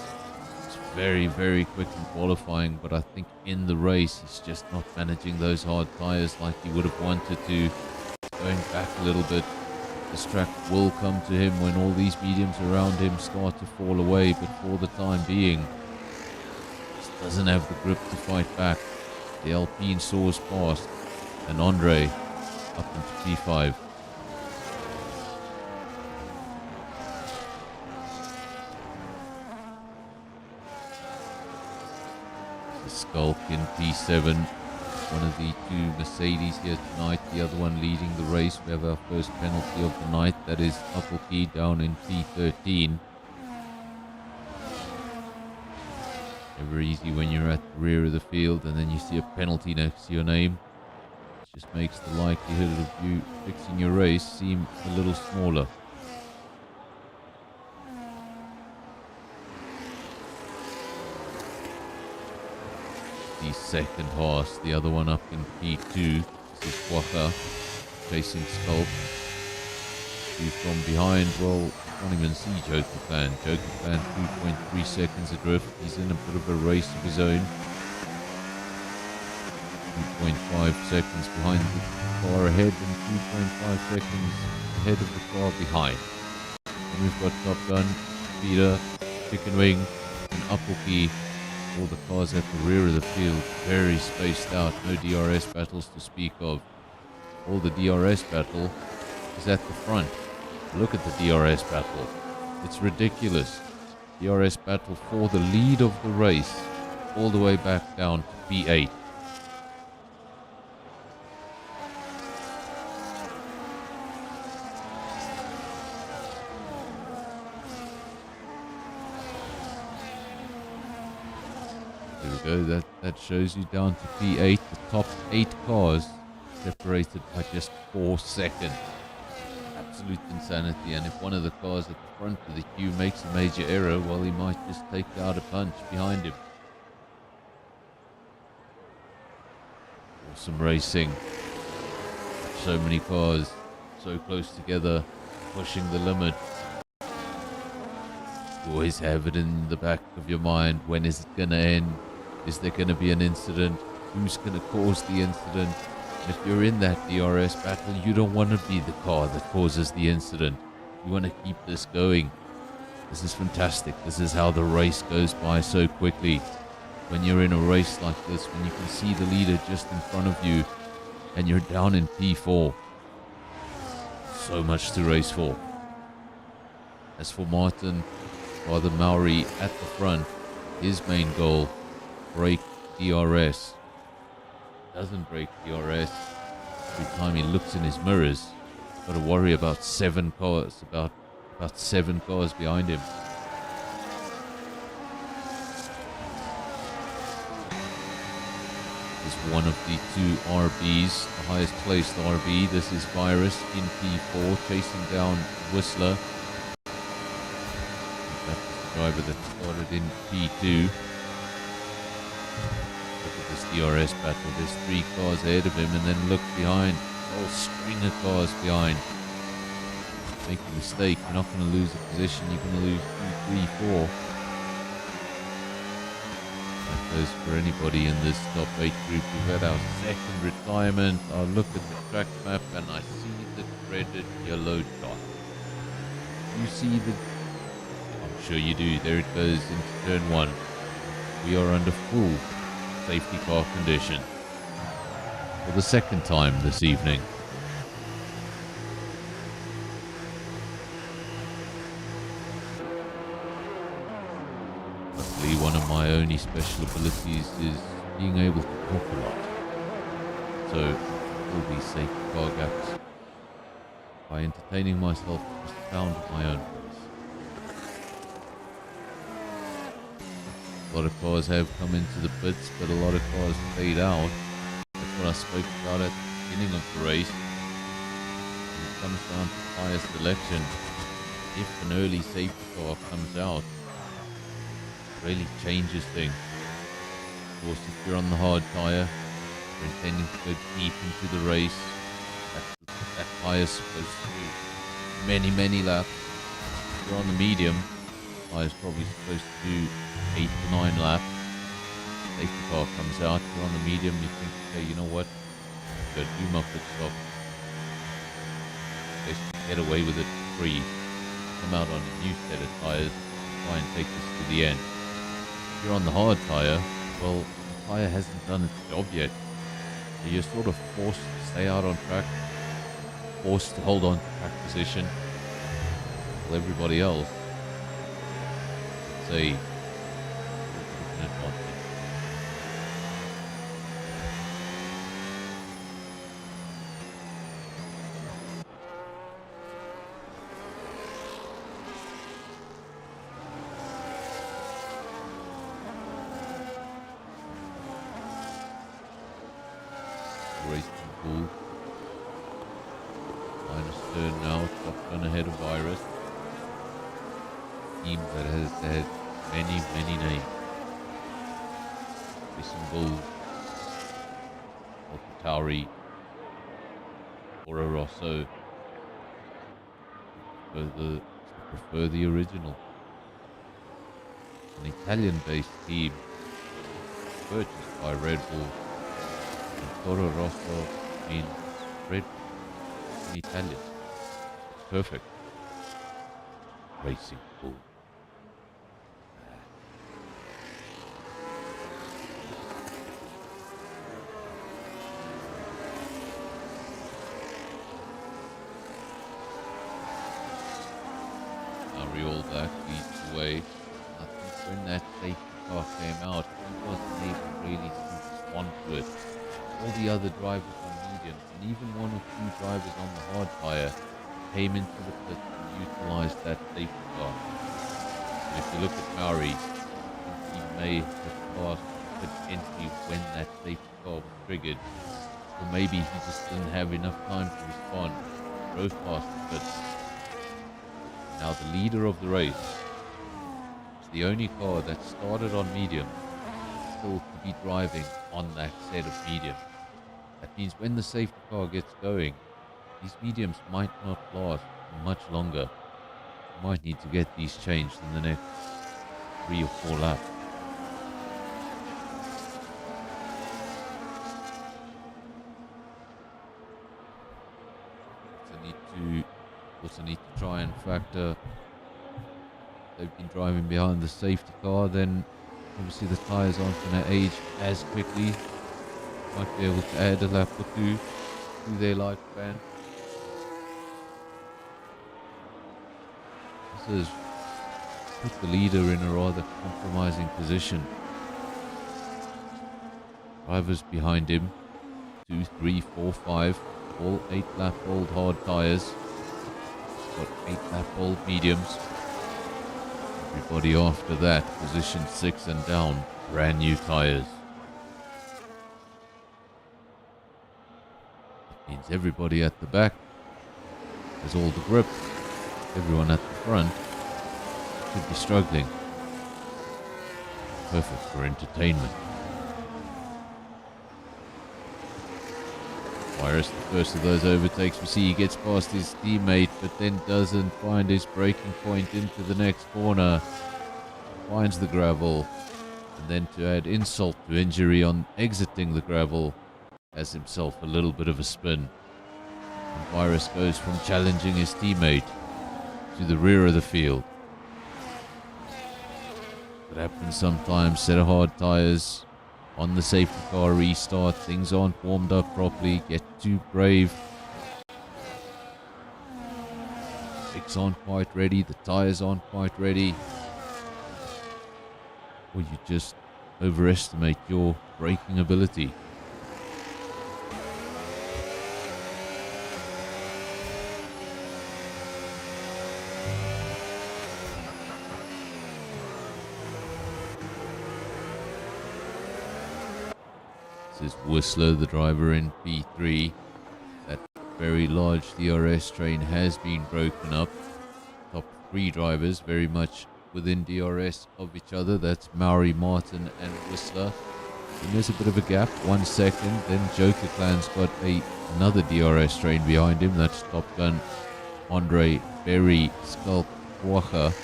It's very, very quick in qualifying, but I think in the race he's just not managing those hard tyres like he would have wanted to. Going back a little bit. This track will come to him when all these mediums around him start to fall away, but for the time being, just doesn't have the grip to fight back. The Alpine soars past, and Andre up into P5. The Skulk in P7. One of the 2 Mercedes here tonight, the other one leading the race. We have our first penalty of the night. That is Appelke down in P13. Never easy when you're at the rear of the field and then you see a penalty next to your name. It just makes the likelihood of you fixing your race seem a little smaller. The second horse, the other one up in P2. This is Wacha chasing Skulk. 2 from behind. Well, I can't even see Joker Fan. Joker Fan 2.3 seconds adrift. He's in a bit of a race of his own. 2.5 seconds behind the car ahead and 2.5 seconds ahead of the car behind. And we've got Top Gun, Peter, Chicken Wing, and Appelke. All the cars at the rear of the field, very spaced out, no DRS battles to speak of. All the DRS battle is at the front. Look at the DRS battle. It's ridiculous. DRS battle for the lead of the race, all the way back down to P8. There we go, that shows you down to P8, the top 8 cars separated by just 4 seconds. Absolute insanity, and if one of the cars at the front of the queue makes a major error, well, he might just take out a punch behind him. Awesome racing. So many cars so close together, pushing the limit. You always have it in the back of your mind. When is it going to end? Is there going to be an incident? Who's going to cause the incident? And if you're in that DRS battle, you don't want to be the car that causes the incident. You want to keep this going. This is fantastic. This is how the race goes by so quickly. When you're in a race like this, when you can see the leader just in front of you and you're down in P4. So much to race for. As for Martin, Father Mauri at the front, his main goal, break DRS. Doesn't break DRS. Every time he looks in his mirrors, he's got to worry about 7 cars, about 7 cars behind him. This is one of the 2 RBs, the highest placed RB. This is Virus in P4, chasing down Whistler. That's the driver that started in P2. Look at this DRS battle. There's 3 cars ahead of him, and then look behind. A whole string of cars behind. Make a mistake, you're not going to lose a position. You're going to lose 2, 3, 4. That goes for anybody in this top 8 group. We've had our second retirement. I look at the track map and I see the dreaded yellow dot. You see the... I'm sure you do. There it goes into turn 1. We are under full safety car condition for the second time this evening. Luckily, one of my only special abilities is being able to talk a lot. So, all these safety car gaps, by entertaining myself, just found my own place. A lot of cars have come into the pits, but a lot of cars fade out. That's what I spoke about at the beginning of the race. When it comes down to tyre selection, if an early safety car comes out, it really changes things. Of course, if you're on the hard tyre, you're intending to go deep into the race, that tyre is supposed to do many laps. If you're on the medium, the tyre is probably supposed to do 8 to 9 laps. Safety car comes out, you're on the medium, you think, okay, you know what? Go do my pit stop. Just get away with it free. Come out on a new set of tyres, try and take this to the end. If you're on the hard tyre, well, the tyre hasn't done its job yet. So you're sort of forced to stay out on track, forced to hold on to track position. While everybody else, let's say, an advantage. Racing Bull. Minus turn now, top gun ahead of Virus. Team that has had many names. Racing Bull, AlphaTauri, Toro Rosso. Prefer the original. An Italian-based team purchased by Red Bull. And Toro Rosso means Red Bull in Italian. Perfect. Racing Bull. Now roll back, leads the way. that safety car came out, he wasn't able really to respond to it. All the other drivers on mediums, and even one or two drivers on the hard tyre, came into the pit and utilised that safety car. And if you look at Mauri, I think he may have passed pit entry when that safety car was triggered, or maybe he just didn't have enough time to respond. Drove past the pit. Now the leader of the race, the only car that started on medium, still to be driving on that set of medium. That means when the safety car gets going, these mediums might not last much longer. You might need to get these changed in the next 3 or 4 laps. Also need to try and factor. They've been driving behind the safety car, then obviously the tyres aren't going to age as quickly. Might be able to add a lap or two to their lifespan. This has put the leader in a rather compromising position. Drivers behind him, 2, 3, 4, 5, all 8 lap old hard tyres. Got 8 lap old mediums. Everybody after that, position 6 and down, brand new tyres. That means everybody at the back has all the grip. Everyone at the front should be struggling. Perfect for entertainment. Virus, the first of those overtakes, we see he gets past his teammate, but then doesn't find his braking point into the next corner. Finds the gravel, and then to add insult to injury on exiting the gravel, has himself a little bit of a spin. And Virus goes from challenging his teammate to the rear of the field. It happens sometimes, set of hard tyres. On the safety car restart, things aren't warmed up properly, get too brave. Brakes aren't quite ready, the tyres aren't quite ready. Or you just overestimate your braking ability. This is Whistler, the driver in P3. That very large DRS train has been broken up. Top 3 drivers very much within DRS of each other. That's Mauri, Martin and Whistler. And there's a bit of a gap, 1 second. Then Joker Clan's got another DRS train behind him. That's Top Gun Andre Berry Skalkwacha.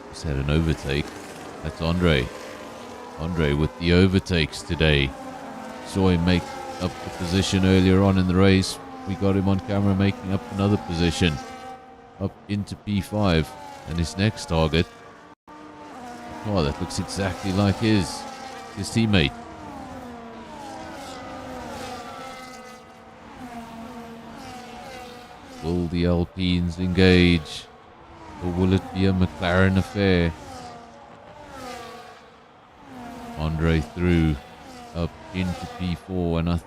Just had an overtake. That's Andre. Andre with the overtakes today. Saw him make up the position earlier on in the race. We got him on camera making up another position. Up into P5. And his next target. Oh, that looks exactly like his teammate. Will the Alpines engage? Or will it be a McLaren affair? Andre through up into P4, and I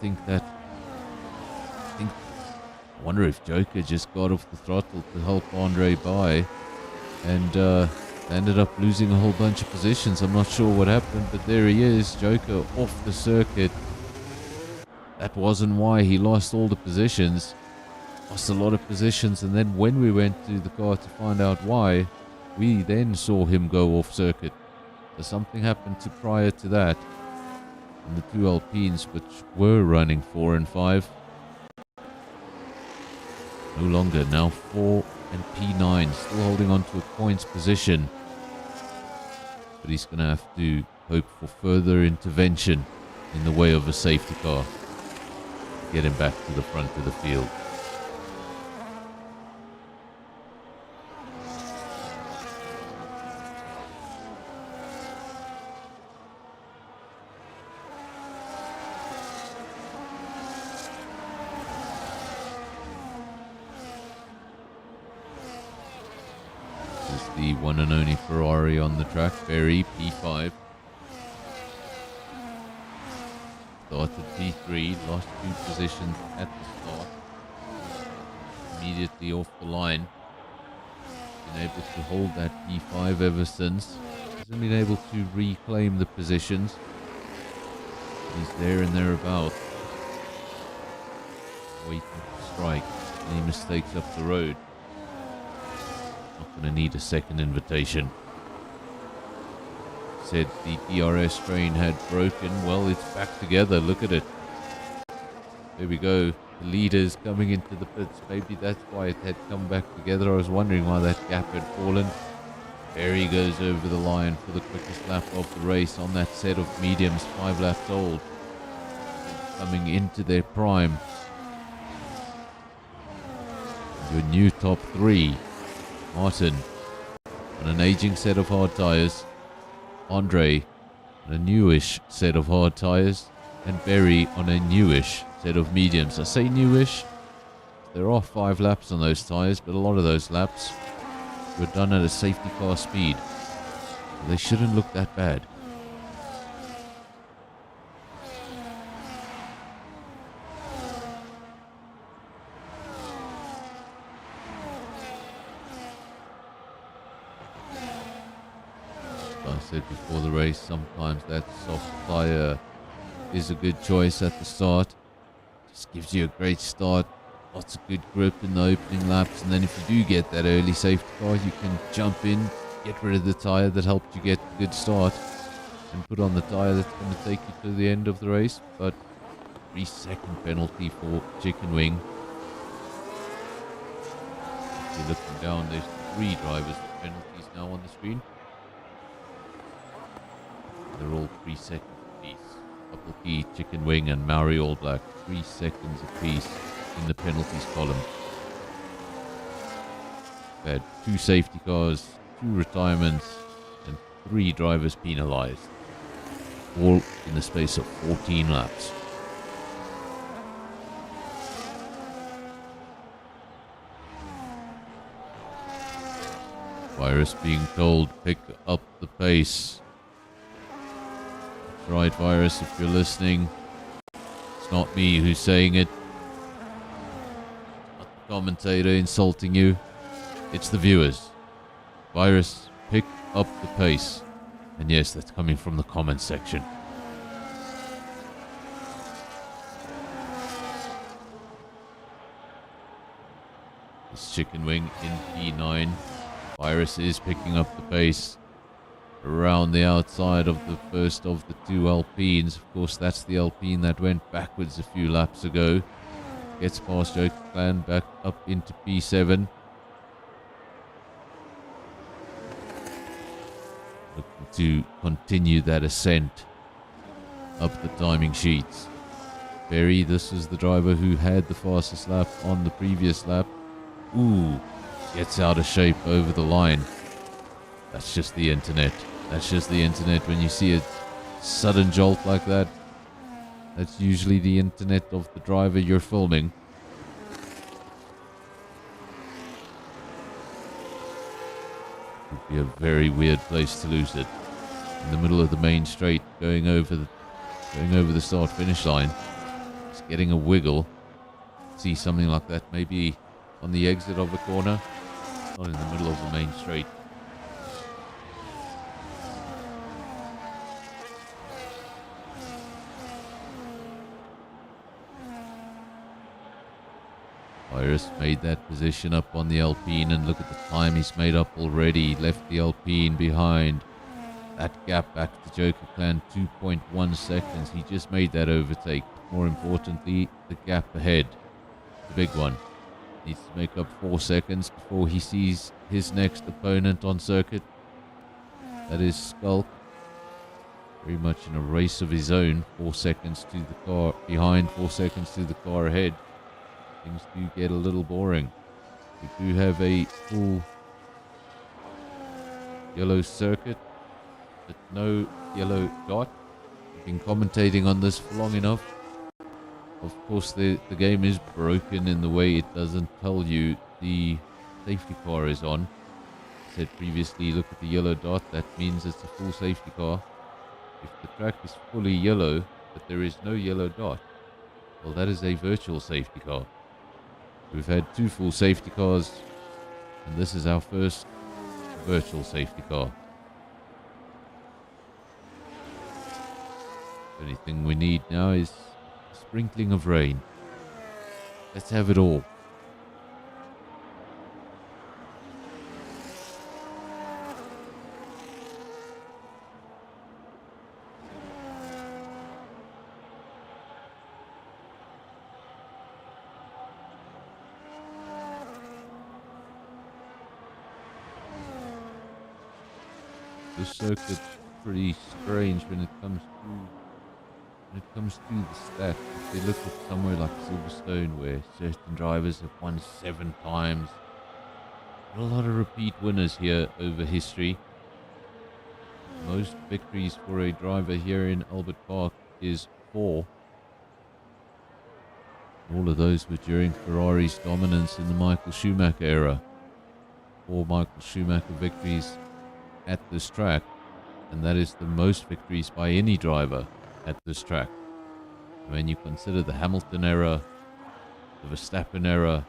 wonder if Joker just got off the throttle to help Andre by, and ended up losing a whole bunch of positions. I'm not sure what happened, but there he is, Joker off the circuit. That wasn't why he lost all the positions. Lost a lot of positions, and then when we went to the car to find out why, we then saw him go off circuit. So something happened prior to that. And the 2 Alpines, which were running 4 and 5, no longer, now 4 and P9, still holding on to a points position. But he's going to have to hope for further intervention in the way of a safety car to get him back to the front of the field. the one and only Ferrari on the track. Berry, P5. Started P3, lost 2 positions at the start. Immediately off the line. Been able to hold that P5 ever since. Hasn't been able to reclaim the positions. He's there and thereabout. Waiting to strike. Any mistakes up the road. Not going to need a second invitation. Said the DRS train had broken. Well, it's back together. Look at it. There we go. The leaders coming into the pits. Maybe that's why it had come back together. I was wondering why that gap had fallen. Berry goes over the line for the quickest lap of the race on that set of mediums, 5 laps old. Coming into their prime. Your new top 3. Martin on an aging set of hard tyres. Andre on a newish set of hard tyres. And Berry on a newish set of mediums. I say newish. There are 5 laps on those tyres, but a lot of those laps were done at a safety car speed. So they shouldn't look that bad. As I said before the race, sometimes that soft tyre is a good choice at the start. Just gives you a great start. Lots of good grip in the opening laps, and then if you do get that early safety car, you can jump in, get rid of the tyre that helped you get a good start, and put on the tyre that's going to take you to the end of the race. But 3-second penalty for Chicken Wing. If you're looking down, there's 3 drivers with penalties now on the screen. They're all 3 seconds apiece. Couple Key, Chicken Wing, and Maori All Black, 3 seconds apiece in the penalties column. They had 2 safety cars, 2 retirements, and 3 drivers penalised. All in the space of 14 laps. Virus being told, pick up the pace. That's right, Virus, if you're listening. It's not me who's saying it. Not the commentator insulting you. It's the viewers. Virus, pick up the pace. And yes, that's coming from the comment section. This Chicken Wing in P9. Virus is picking up the pace around the outside of the first of the 2 Alpines. Of course, that's the Alpine that went backwards a few laps ago. Gets past Joker Clan, back up into P7. Looking to continue that ascent up the timing sheets. Berry, this is the driver who had the fastest lap on the previous lap. Ooh, gets out of shape over the line. That's just the internet. That's just the internet. When you see a sudden jolt like that, that's usually the internet of the driver you're filming. Would be a very weird place to lose it. In the middle of the main straight, going over the start finish line. Just getting a wiggle. See something like that maybe on the exit of a corner, not in the middle of the main straight. Virus made that position up on the Alpine, and look at the time he's made up already. Left the Alpine behind. That gap back to Joker Clan, 2.1 seconds. He just made that overtake. More importantly, the gap ahead, the big one. Needs to make up 4 seconds before he sees his next opponent on circuit. That is Skulk. Very much in a race of his own. 4 seconds to the car behind, 4 seconds to the car ahead. Things do get a little boring. We do have a full yellow circuit, but no yellow dot. I've been commentating on this for long enough. Of course, the game is broken in the way it doesn't tell you the safety car is on. said previously, look at the yellow dot. That means it's a full safety car. If the track is fully yellow, but there is no yellow dot, well, that is a virtual safety car. We've had 2 full safety cars, and this is our first virtual safety car. The only thing we need now is a sprinkling of rain. Let's have it all. This circuit's pretty strange when it comes to the stats. If you look at somewhere like Silverstone, where certain drivers have won 7 times, a lot of repeat winners here over history. Most victories for a driver here in Albert Park is 4. All of those were during Ferrari's dominance in the Michael Schumacher era. 4 Michael Schumacher victories at this track, and that is the most victories by any driver at this track. When you consider the Hamilton era, the Verstappen era,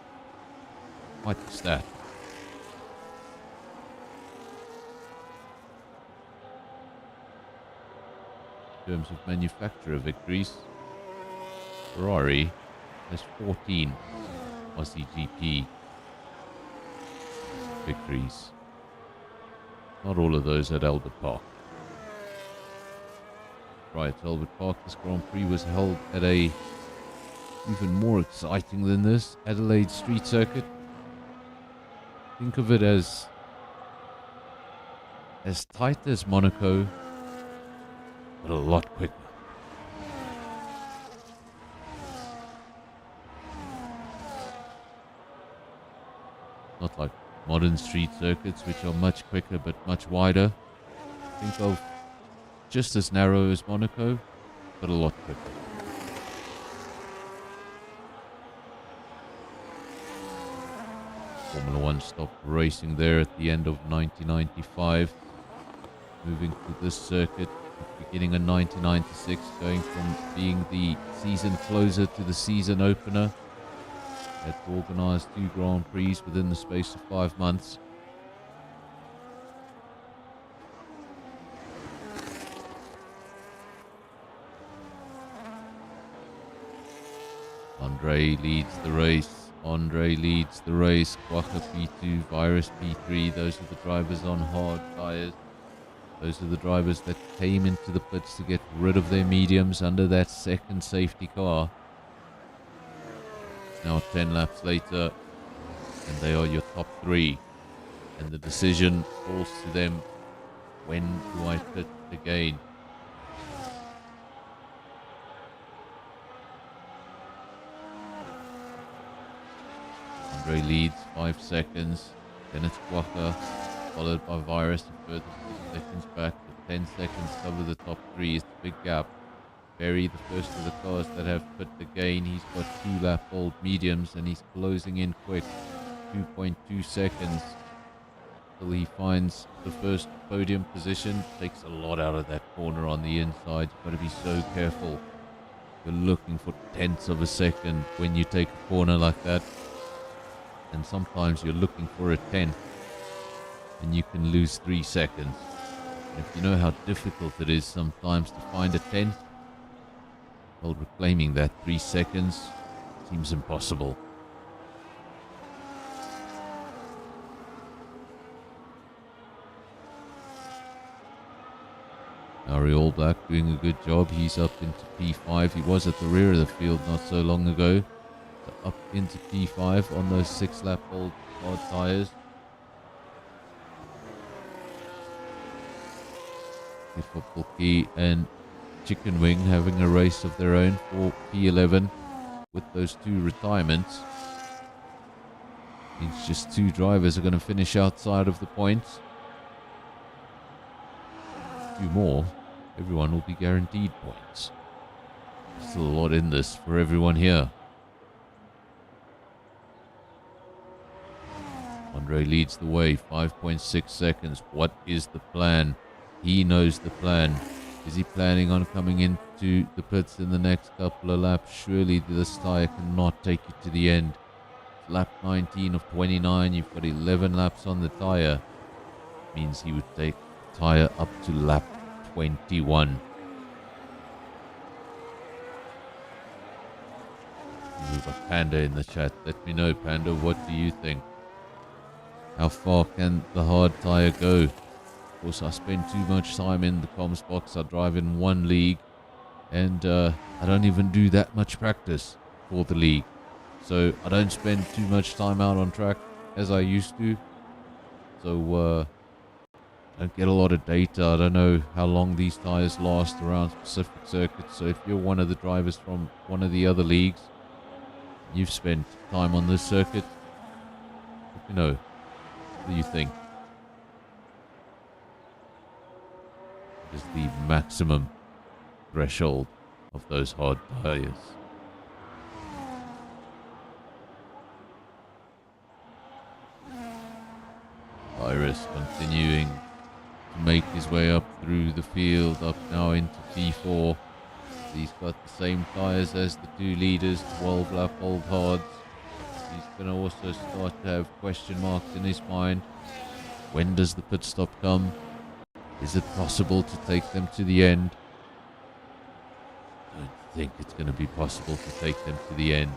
quite the stat. In terms of manufacturer victories, Ferrari has 14 Aussie GP victories. Not all of those at Albert Park. Right, Albert Park, this Grand Prix was held at a even more exciting than this Adelaide Street Circuit. Think of it as tight as Monaco, but a lot quicker. Not like modern street circuits, which are much quicker but much wider. Think of just as narrow as Monaco, but a lot quicker. Formula 1 stopped racing there at the end of 1995. Moving to this circuit, beginning in 1996, going from being the season closer to the season opener. Had to organise 2 Grand Prix within the space of 5 months. Andre leads the race. Quagga P2, Virus P3. Those are the drivers on hard tyres. Those are the drivers that came into the pits to get rid of their mediums under that second safety car. Now 10 laps later, and they are your top 3. And the decision falls to them, when do I pit again? Andre leads 5 seconds, then it's Quagga, followed by Virus, a further 6 seconds back. The 10 seconds cover the top 3 is the big gap. Berry, the first of the cars that have put the gain, he's got 2 lap old mediums and he's closing in quick, 2.2 seconds till he finds the first podium position. Takes a lot out of that corner on the inside. You've got to be so careful. You're looking for tenths of a second when you take a corner like that, and sometimes you're looking for a tenth and you can lose 3 seconds. And if you know how difficult it is sometimes to find a tenth, well, reclaiming that 3 seconds seems impossible. Ari All Black doing a good job. He's up into P5. He was at the rear of the field not so long ago. So up into P5 on those 6 lap old hard tyres. Football Key and Chicken Wing having a race of their own for P11 with those 2 retirements. Means just 2 drivers are going to finish outside of the points. 2 more, everyone will be guaranteed points. There's still a lot in this for everyone here. Andre leads the way, 5.6 seconds. What is the plan? He knows the plan. Is he planning on coming into the pits in the next couple of laps? Surely this tyre cannot take you to the end. It's lap 19 of 29. You've got 11 laps on the tyre. Means he would take the tyre up to lap 21. We've got Panda in the chat. Let me know, Panda, what do you think? How far can the hard tyre go? Of course, I spend too much time in the comms box. I drive in one league, and I don't even do that much practice for the league. So I don't spend too much time out on track as I used to. So I don't get a lot of data. I don't know how long these tyres last around specific circuits. So if you're one of the drivers from one of the other leagues, you've spent time on this circuit, let me know. What do you think? What is the maximum threshold of those hard tyres? Iris continuing to make his way up through the field, up now into P4. He's got the same tyres as the two leaders, 12 lap old hards. He's going to also start to have question marks in his mind. When does the pit stop come? Is it possible to take them to the end? I don't think it's going to be possible to take them to the end.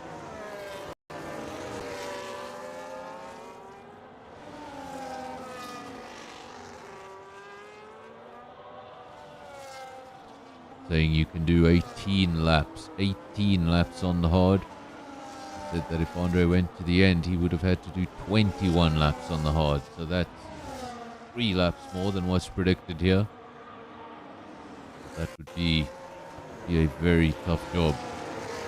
Saying you can do 18 laps on the hard. Said that if Andre went to the end, he would have had to do 21 laps on the hard. So that's 3 laps more than what's predicted here. That would be a very tough job,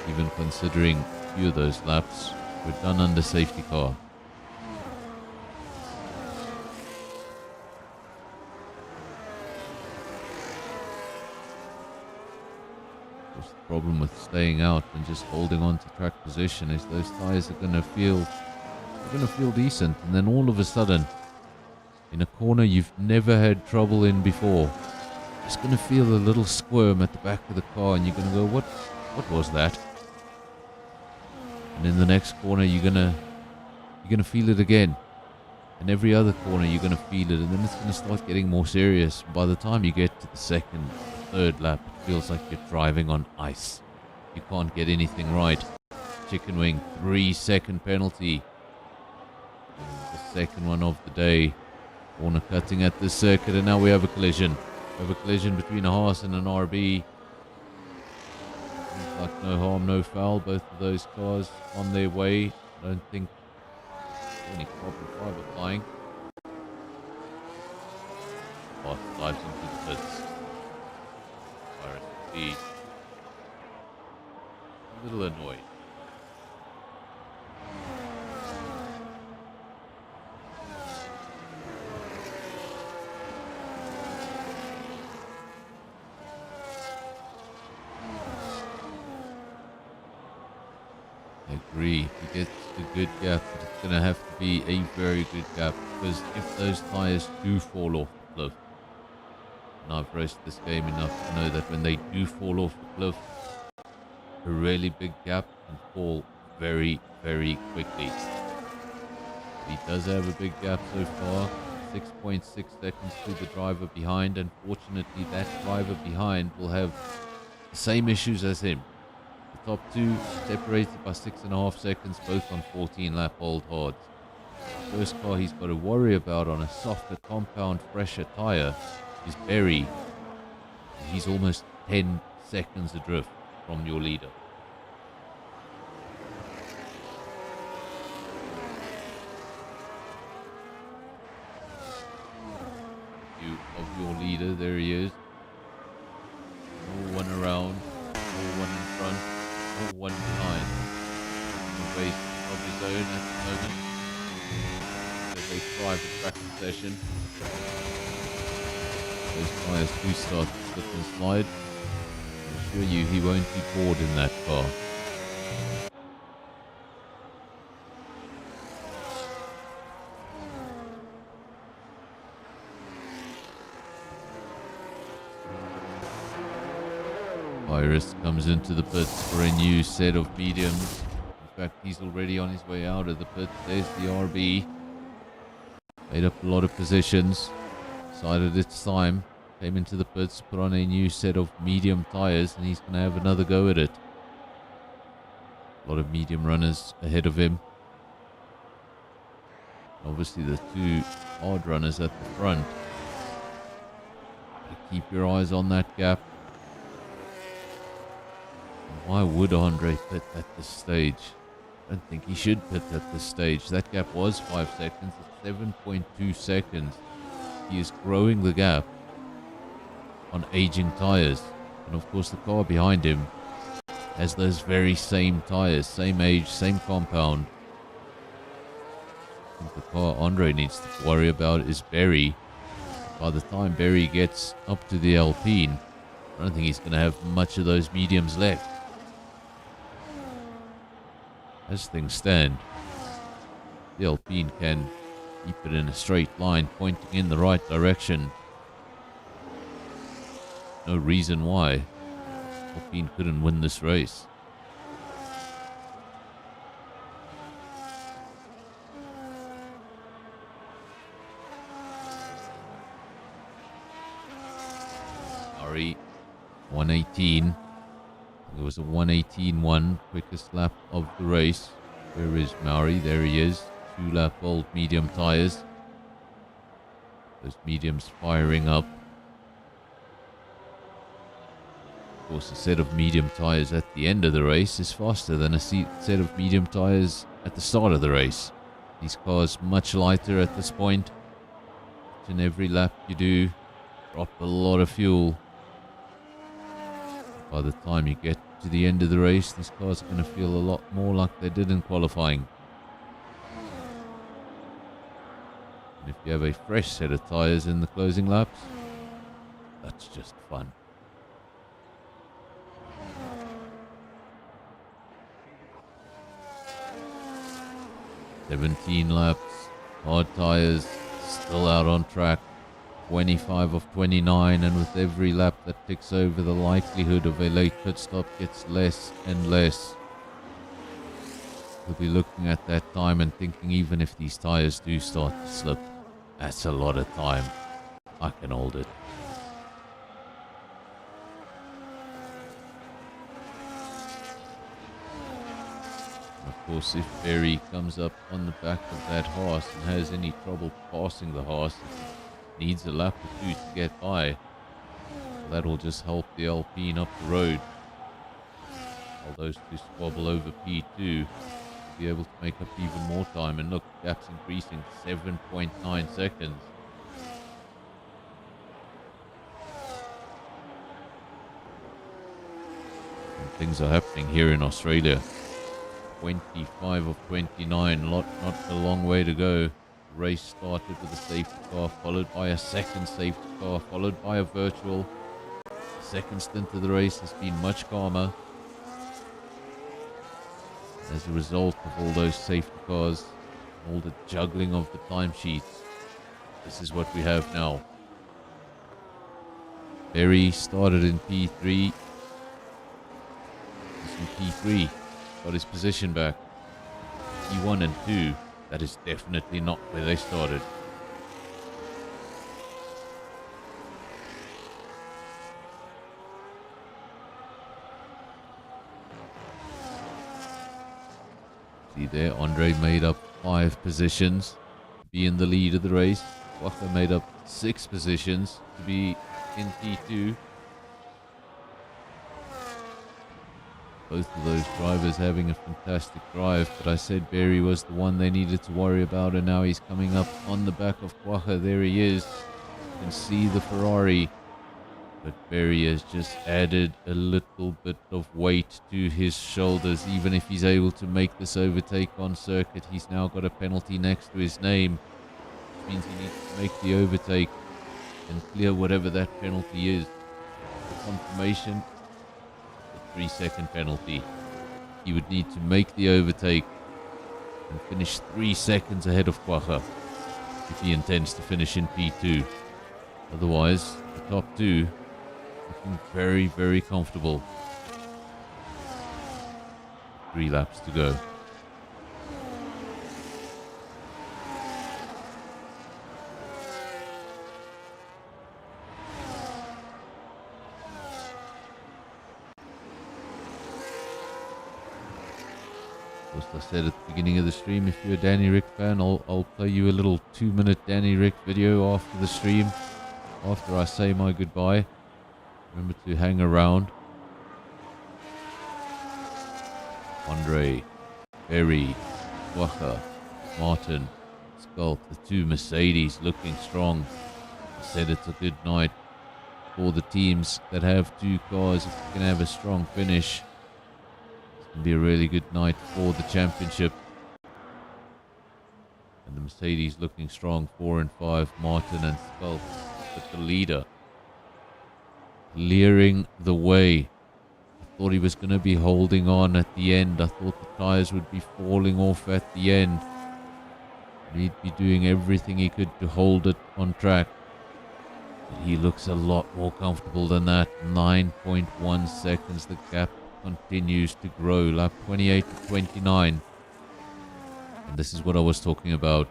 even considering a few of those laps were done under safety car. The problem with staying out and just holding on to track position is those tires are going to feel decent, and then all of a sudden in a corner you've never had trouble in before, it's going to feel a little squirm at the back of the car, and you're going to go, what was that? And in the next corner you're going to feel it again, and every other corner you're going to feel it, and then it's going to start getting more serious. By the time you get to the second, third lap, it feels like you're driving on ice. You can't get anything right. Chicken wing, 3-second penalty. The second one of the day. Corner cutting at this circuit, and now we have a collision. We have a collision between a Haas and an RB. Seems like no harm, no foul. Both of those cars on their way. I don't think any carbon fiber flying. Haas dives into the pits. RSP. A little annoyed. I agree. He gets a good gap, but it's going to have to be a very good gap, because if those tyres do fall off the cliff, and I've raced this game enough to know that when they do fall off the cliff, a really big gap can fall very, very quickly. He does have a big gap so far, 6.6 seconds to the driver behind, and fortunately that driver behind will have the same issues as him. The top two separated by 6.5 seconds, both on 14 lap old hards. The first car he's got to worry about on a softer compound fresher tyre is Berry. He's almost 10 seconds adrift from your leader. View of your leader, there he is. No one around, no one in front, no one behind. In the base of his own at the moment. There's a private tracking session. Those tyres do start to slip and slide. I assure you he won't be bored in that car. Iris comes into the pits for a new set of mediums. In fact, he's already on his way out of the pit. There's the RB. Made up a lot of positions. Decided it's time. Came into the pits, put on a new set of medium tires, and he's going to have another go at it. A lot of medium runners ahead of him. Obviously, the two hard runners at the front. But keep your eyes on that gap. Why would Andre pit at this stage? I don't think he should pit at this stage. That gap was 5 seconds. It's 7.2 seconds. He is growing the gap on aging tires. And of course the car behind him has those very same tires. Same age, same compound. I think the car Andre needs to worry about is Berry. By the time Berry gets up to the Alpine, I don't think he's going to have much of those mediums left. As things stand, the Alpine can keep it in a straight line, pointing in the right direction. No reason why Alpine couldn't win this race. Sorry, 118. It was a 118.1, quickest lap of the race. Where is Mauri? There he is. 2-lap old medium tires. Those mediums firing up. Of course, a set of medium tires at the end of the race is faster than a set of medium tires at the start of the race. These cars much lighter at this point. In every lap you do, drop a lot of fuel. By the time you get to the end of the race, these cars are going to feel a lot more like they did in qualifying. And if you have a fresh set of tyres in the closing laps, that's just fun. "17 laps, hard tyres, still out on track. 25 of 29, and with every lap that ticks over, the likelihood of a late pit stop gets less and less. You'll be looking at that time and thinking, even if these tires do start to slip, that's a lot of time. I can hold it. Of course, if Berry comes up on the back of that horse and has any trouble passing the horse, needs a lap or two to get by, that will just help the Alpine up the road. While those two squabble over P2, be able to make up even more time. And look, gap's increasing, 7.9 seconds. And things are happening here in Australia. 25 of 29, not a long way to go. Race started with a safety car, followed by a second safety car, followed by a virtual. The second stint of the race has been much calmer. As a result of all those safety cars, all the juggling of the timesheets, this is what we have now. Berry started in P3. He's in P3, got his position back. P1 and 2. That is definitely not where they started. See there, Andre made up 5 positions to be in the lead of the race. Waka made up 6 positions to be in P2. Both of those drivers having a fantastic drive, but I said Berry was the one they needed to worry about, and now he's coming up on the back of Quacha. There he is. You can see the Ferrari, but Berry has just added a little bit of weight to his shoulders. Even if he's able to make this overtake on circuit, he's now got a penalty next to his name, which means he needs to make the overtake and clear whatever that penalty is. The confirmation, 3-second penalty. He would need to make the overtake and finish 3 seconds ahead of Quacha if he intends to finish in P2. Otherwise, the top two Looking very, very comfortable. 3 laps to go. As I said at the beginning of the stream, if you're a Danny Rick fan, I'll play you a little 2-minute Danny Rick video after the stream, after I say my goodbye. Remember to hang around. Andre, Berry, Wacha, Martin, Skulk, the 2 Mercedes looking strong. I said it's a good night for the teams that have 2 cars. If you can have a strong finish, it's going to be a really good night for the championship. And the Mercedes looking strong, 4 and 5, Martin and Skulk, but the leader clearing the way. I thought he was going to be holding on at the end. I thought the tyres would be falling off at the end. He'd be doing everything he could to hold it on track. But he looks a lot more comfortable than that. 9.1 seconds. The gap continues to grow. Lap 28 to 29. And this is what I was talking about.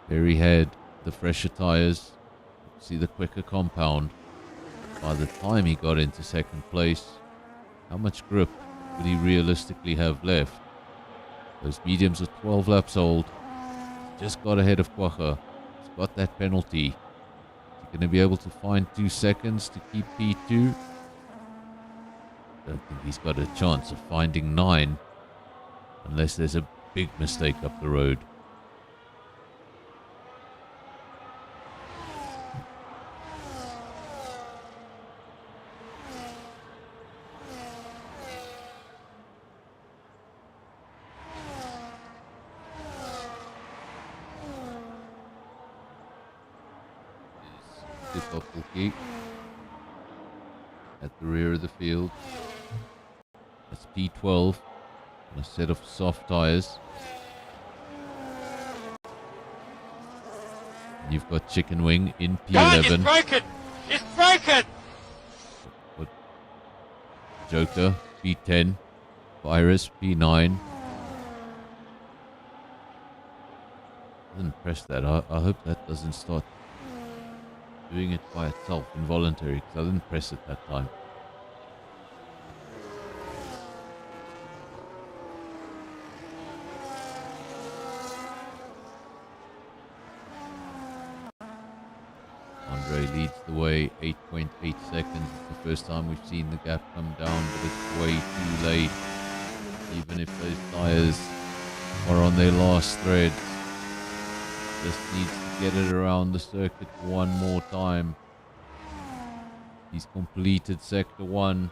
Berry had the fresher tyres. See the quicker compound. By the time he got into second place, how much grip would he realistically have left? Those mediums are 12 laps old. Just got ahead of Quacha. He's got that penalty. Is he going to be able to find 2 seconds to keep P2? Don't think he's got a chance of finding 9 unless there's a big mistake up the road. At the rear of the field. That's P12 on a set of soft tyres. And you've got Chicken Wing in God, P11. it's broken! It's broken! But Joker P10. Virus P9. I didn't press that. I hope that doesn't start doing it by itself, involuntary, because I didn't press it that time. Andre leads the way, 8.8 seconds. It's the first time we've seen the gap come down, but it's way too late. Even if those tyres are on their last thread, just needs to get it around the circuit one more time. He's completed sector 1.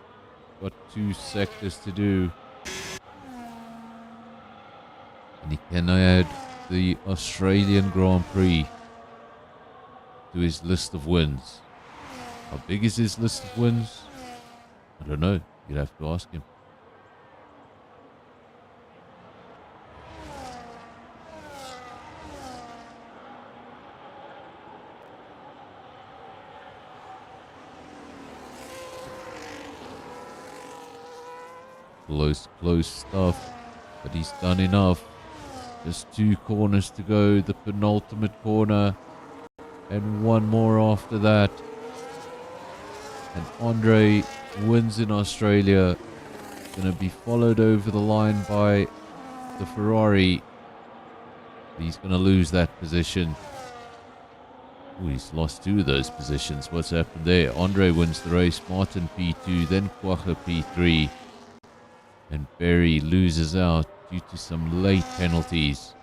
Got 2 sectors to do. And he can add the Australian Grand Prix to his list of wins. How big is his list of wins? I don't know. You'd have to ask him. Close stuff, but he's done enough. Just 2 corners to go, the penultimate corner, and 1 more after that. And Andre wins in Australia. Going to be followed over the line by the Ferrari. He's going to lose that position. Ooh, he's lost 2 of those positions. What's happened there? Andre wins the race, Martin P2, then Quacha P3. And Berry loses out due to some late penalties.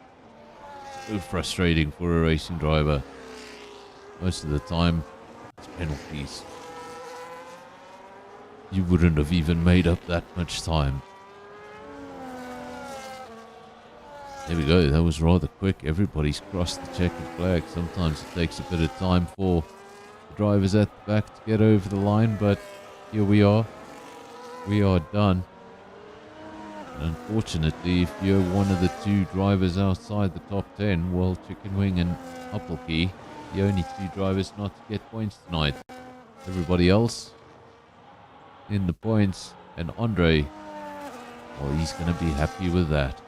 So frustrating for a racing driver. Most of the time, it's penalties. You wouldn't have even made up that much time. There we go, that was rather quick. Everybody's crossed the checkered flag. Sometimes it takes a bit of time for the drivers at the back to get over the line, but here we are. We are done. Unfortunately, if you're one of the 2 drivers outside the top 10, well, Chicken Wing and Appelkey, the only 2 drivers not to get points tonight. everybody else in the points. And Andre, well, he's going to be happy with that.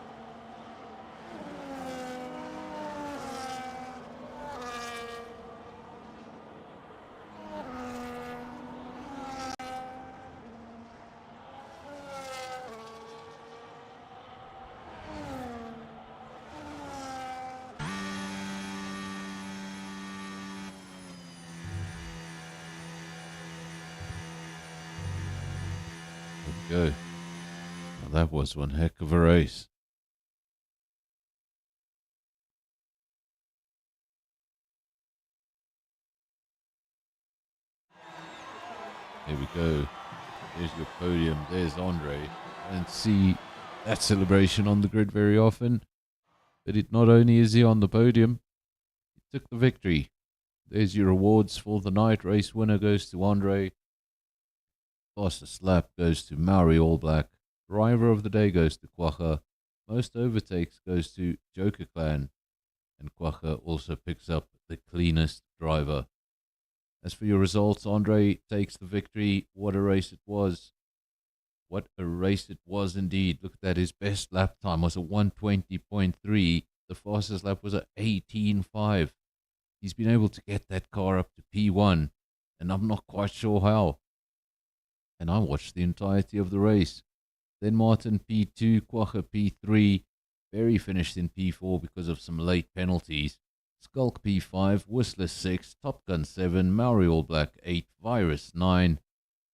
Go. Now that was one heck of a race. Here we go. There's your podium. There's Andre. And see that celebration on the grid very often. But it not only is he on the podium, he took the victory. There's your awards for the night. Race winner goes to Andre. Fastest lap goes to Maori All Black. Driver of the day goes to Kwacha. Most overtakes goes to Joker Clan. And Kwacha also picks up the cleanest driver. As for your results, Andre takes the victory. What a race it was. What a race it was indeed. Look at that. His best lap time was a 1:20.3. The fastest lap was a 18:5. He's been able to get that car up to P1. And I'm not quite sure how. And I watched the entirety of the race. Then Martin P2, Kwacha P3. Barry finished in P4 because of some late penalties. Skulk P5, Whistler 6, Top Gun 7, Maori All Black 8, Virus 9,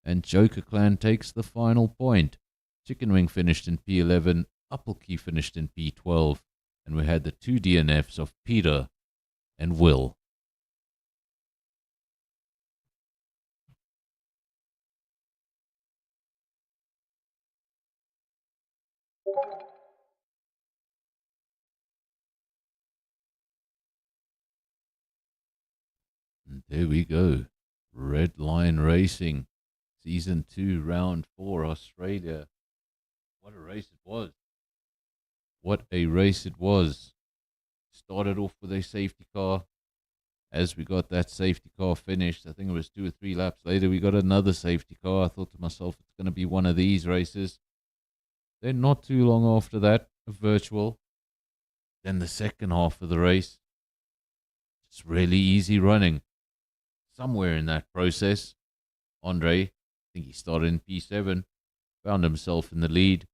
and Joker Clan takes the final point. Chicken Wing finished in P11, Appelkey finished in P12, and we had the two DNFs of Peter and Will. And there we go. Redline Racing. Season 2, Round 4, Australia. What a race it was. What a race it was. Started off with a safety car. As we got that safety car finished, I think it was 2 or 3 laps later, we got another safety car. I thought to myself, it's going to be one of these races. Then not too long after that, a virtual. Then the second half of the race. It's really easy running. Somewhere in that process, Andre, I think he started in P7, found himself in the lead.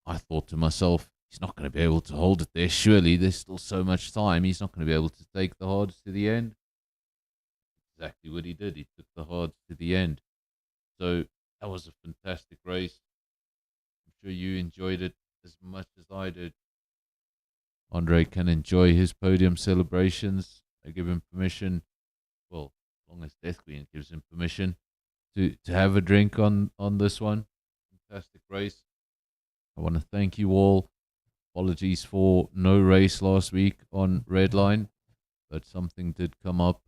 I thought to myself, he's not going to be able to hold it there. Surely there's still so much time. He's not going to be able to take the hards to the end. Exactly what he did. He took the hards to the end. So that was a fantastic race. I'm sure you enjoyed it as much as I did. Andre can enjoy his podium celebrations. I give him permission. Well, as long as Death Queen gives him permission to have a drink on this one. Fantastic race. I want to thank you all. Apologies for no race last week on Redline, but something did come up.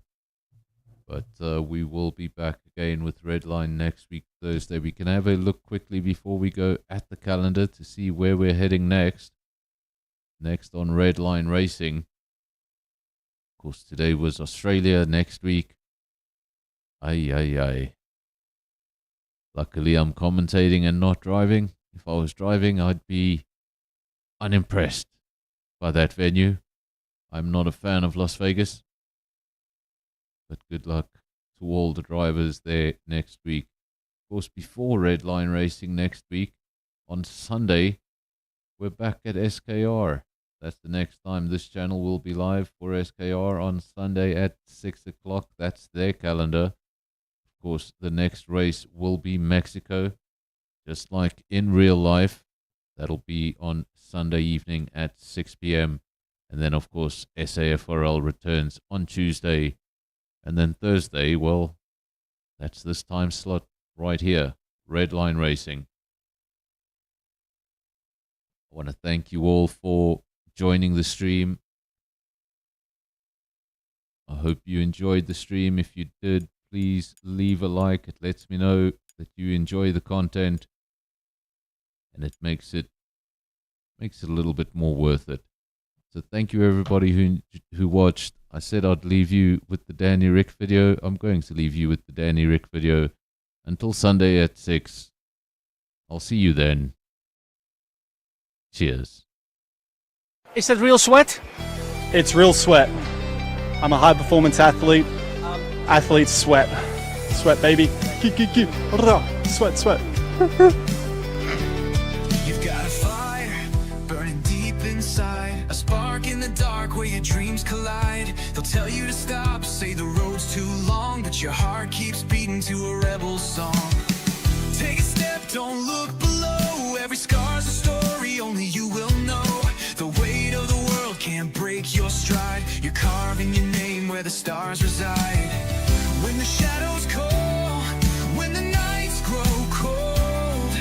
But we will be back again with Redline next week, Thursday. We can have a look quickly before we go at the calendar to see where we're heading next. Next on Redline Racing. Of course, today was Australia. Next week. Aye. Luckily, I'm commentating and not driving. If I was driving, I'd be unimpressed by that venue. I'm not a fan of Las Vegas. But good luck to all the drivers there next week. Of course, before Redline Racing next week, on Sunday, we're back at SKR. That's the next time this channel will be live for SKR on Sunday at 6 o'clock. That's their calendar. Of course, the next race will be Mexico. Just like in real life, that'll be on Sunday evening at 6 p.m. And then, of course, SAFRL returns on Tuesday. And then Thursday, well, that's this time slot right here, Redline Racing. I want to thank you all for joining the stream. I hope you enjoyed the stream. If you did, please leave a like. It lets me know that you enjoy the content, and it makes it a little bit more worth it. So thank you everybody who watched. I said I'd leave you with the Danny Rick video. I'm going to leave you with the Danny Rick video until Sunday at 6. I'll see you then. Cheers. Is that real sweat? It's real sweat. I'm a high performance athlete. Athletes sweat. Sweat, baby. Sweat, sweat. You've got a fire burning deep inside, a spark in the dark where your dreams collide. They'll tell you to stop, say the road's too long, but your heart keeps beating to a rebel song. Take a step, don't look below. Every scar's a story, only you will know. The weight of the world can't break your stride. You're carving your name where the stars reside. When the shadows call, when the nights grow cold,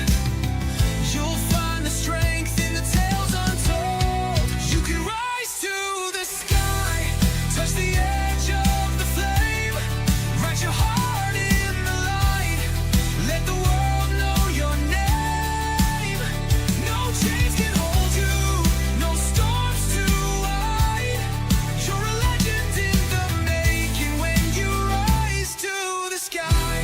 you'll find the strength in the tales untold. You can rise to the sky, touch the edge of the flame, write your heart in the light, let the world know your name. No chains can hold you, no storms too wide. You're a legend in the making when you rise to the sky.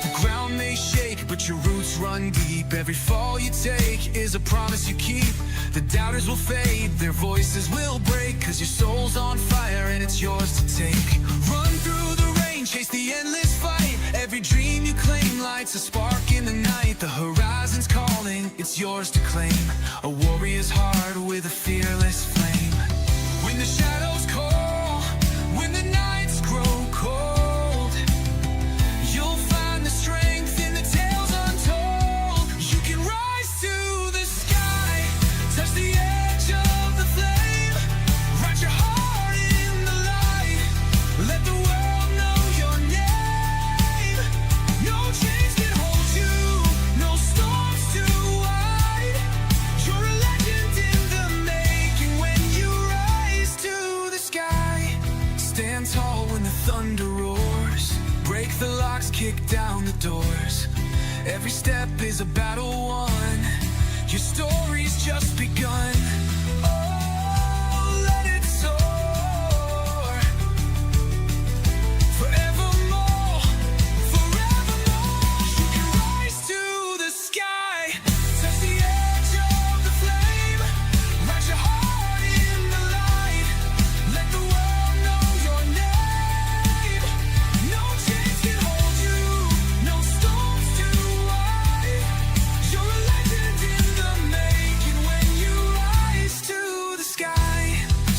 The ground may shake, but your roots run deep. Every fall you take is a promise you keep. The doubters will fade, their voices will break, 'cause your soul's on fire and it's yours to take. Run through the rain, chase the endless fight. Every dream you claim lights a spark in the night. The horizon's calling, it's yours to claim. A warrior's heart with a fearless flame. When the shadows call, when the nights grow cold, you'll find the strength in the tales untold. You can rise to the sky, touch the edge of the flame, write your heart in the light, let the world know your name. No chains can hold you, no storms too wide. You're a legend in the making when you rise to the sky. Stand tall when the thunder roars, break the locks, kick down the doors. Every step is a battle won, your story's just begun. Oh, let it soar, forevermore, forevermore. You can rise to the sky, touch the edge of the flame, write your heart in the light, let the world know your name. No chains can hold you, no storms too wide. You're a legend in the making when you rise to the sky.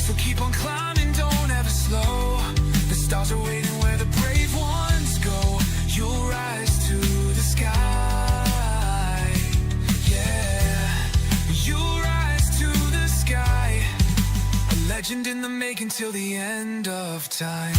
So keep on climbing, don't ever slow. The stars are waiting where the brave ones go. You'll rise to the sky. Yeah, you'll rise to the sky. A legend in the making till the end of time.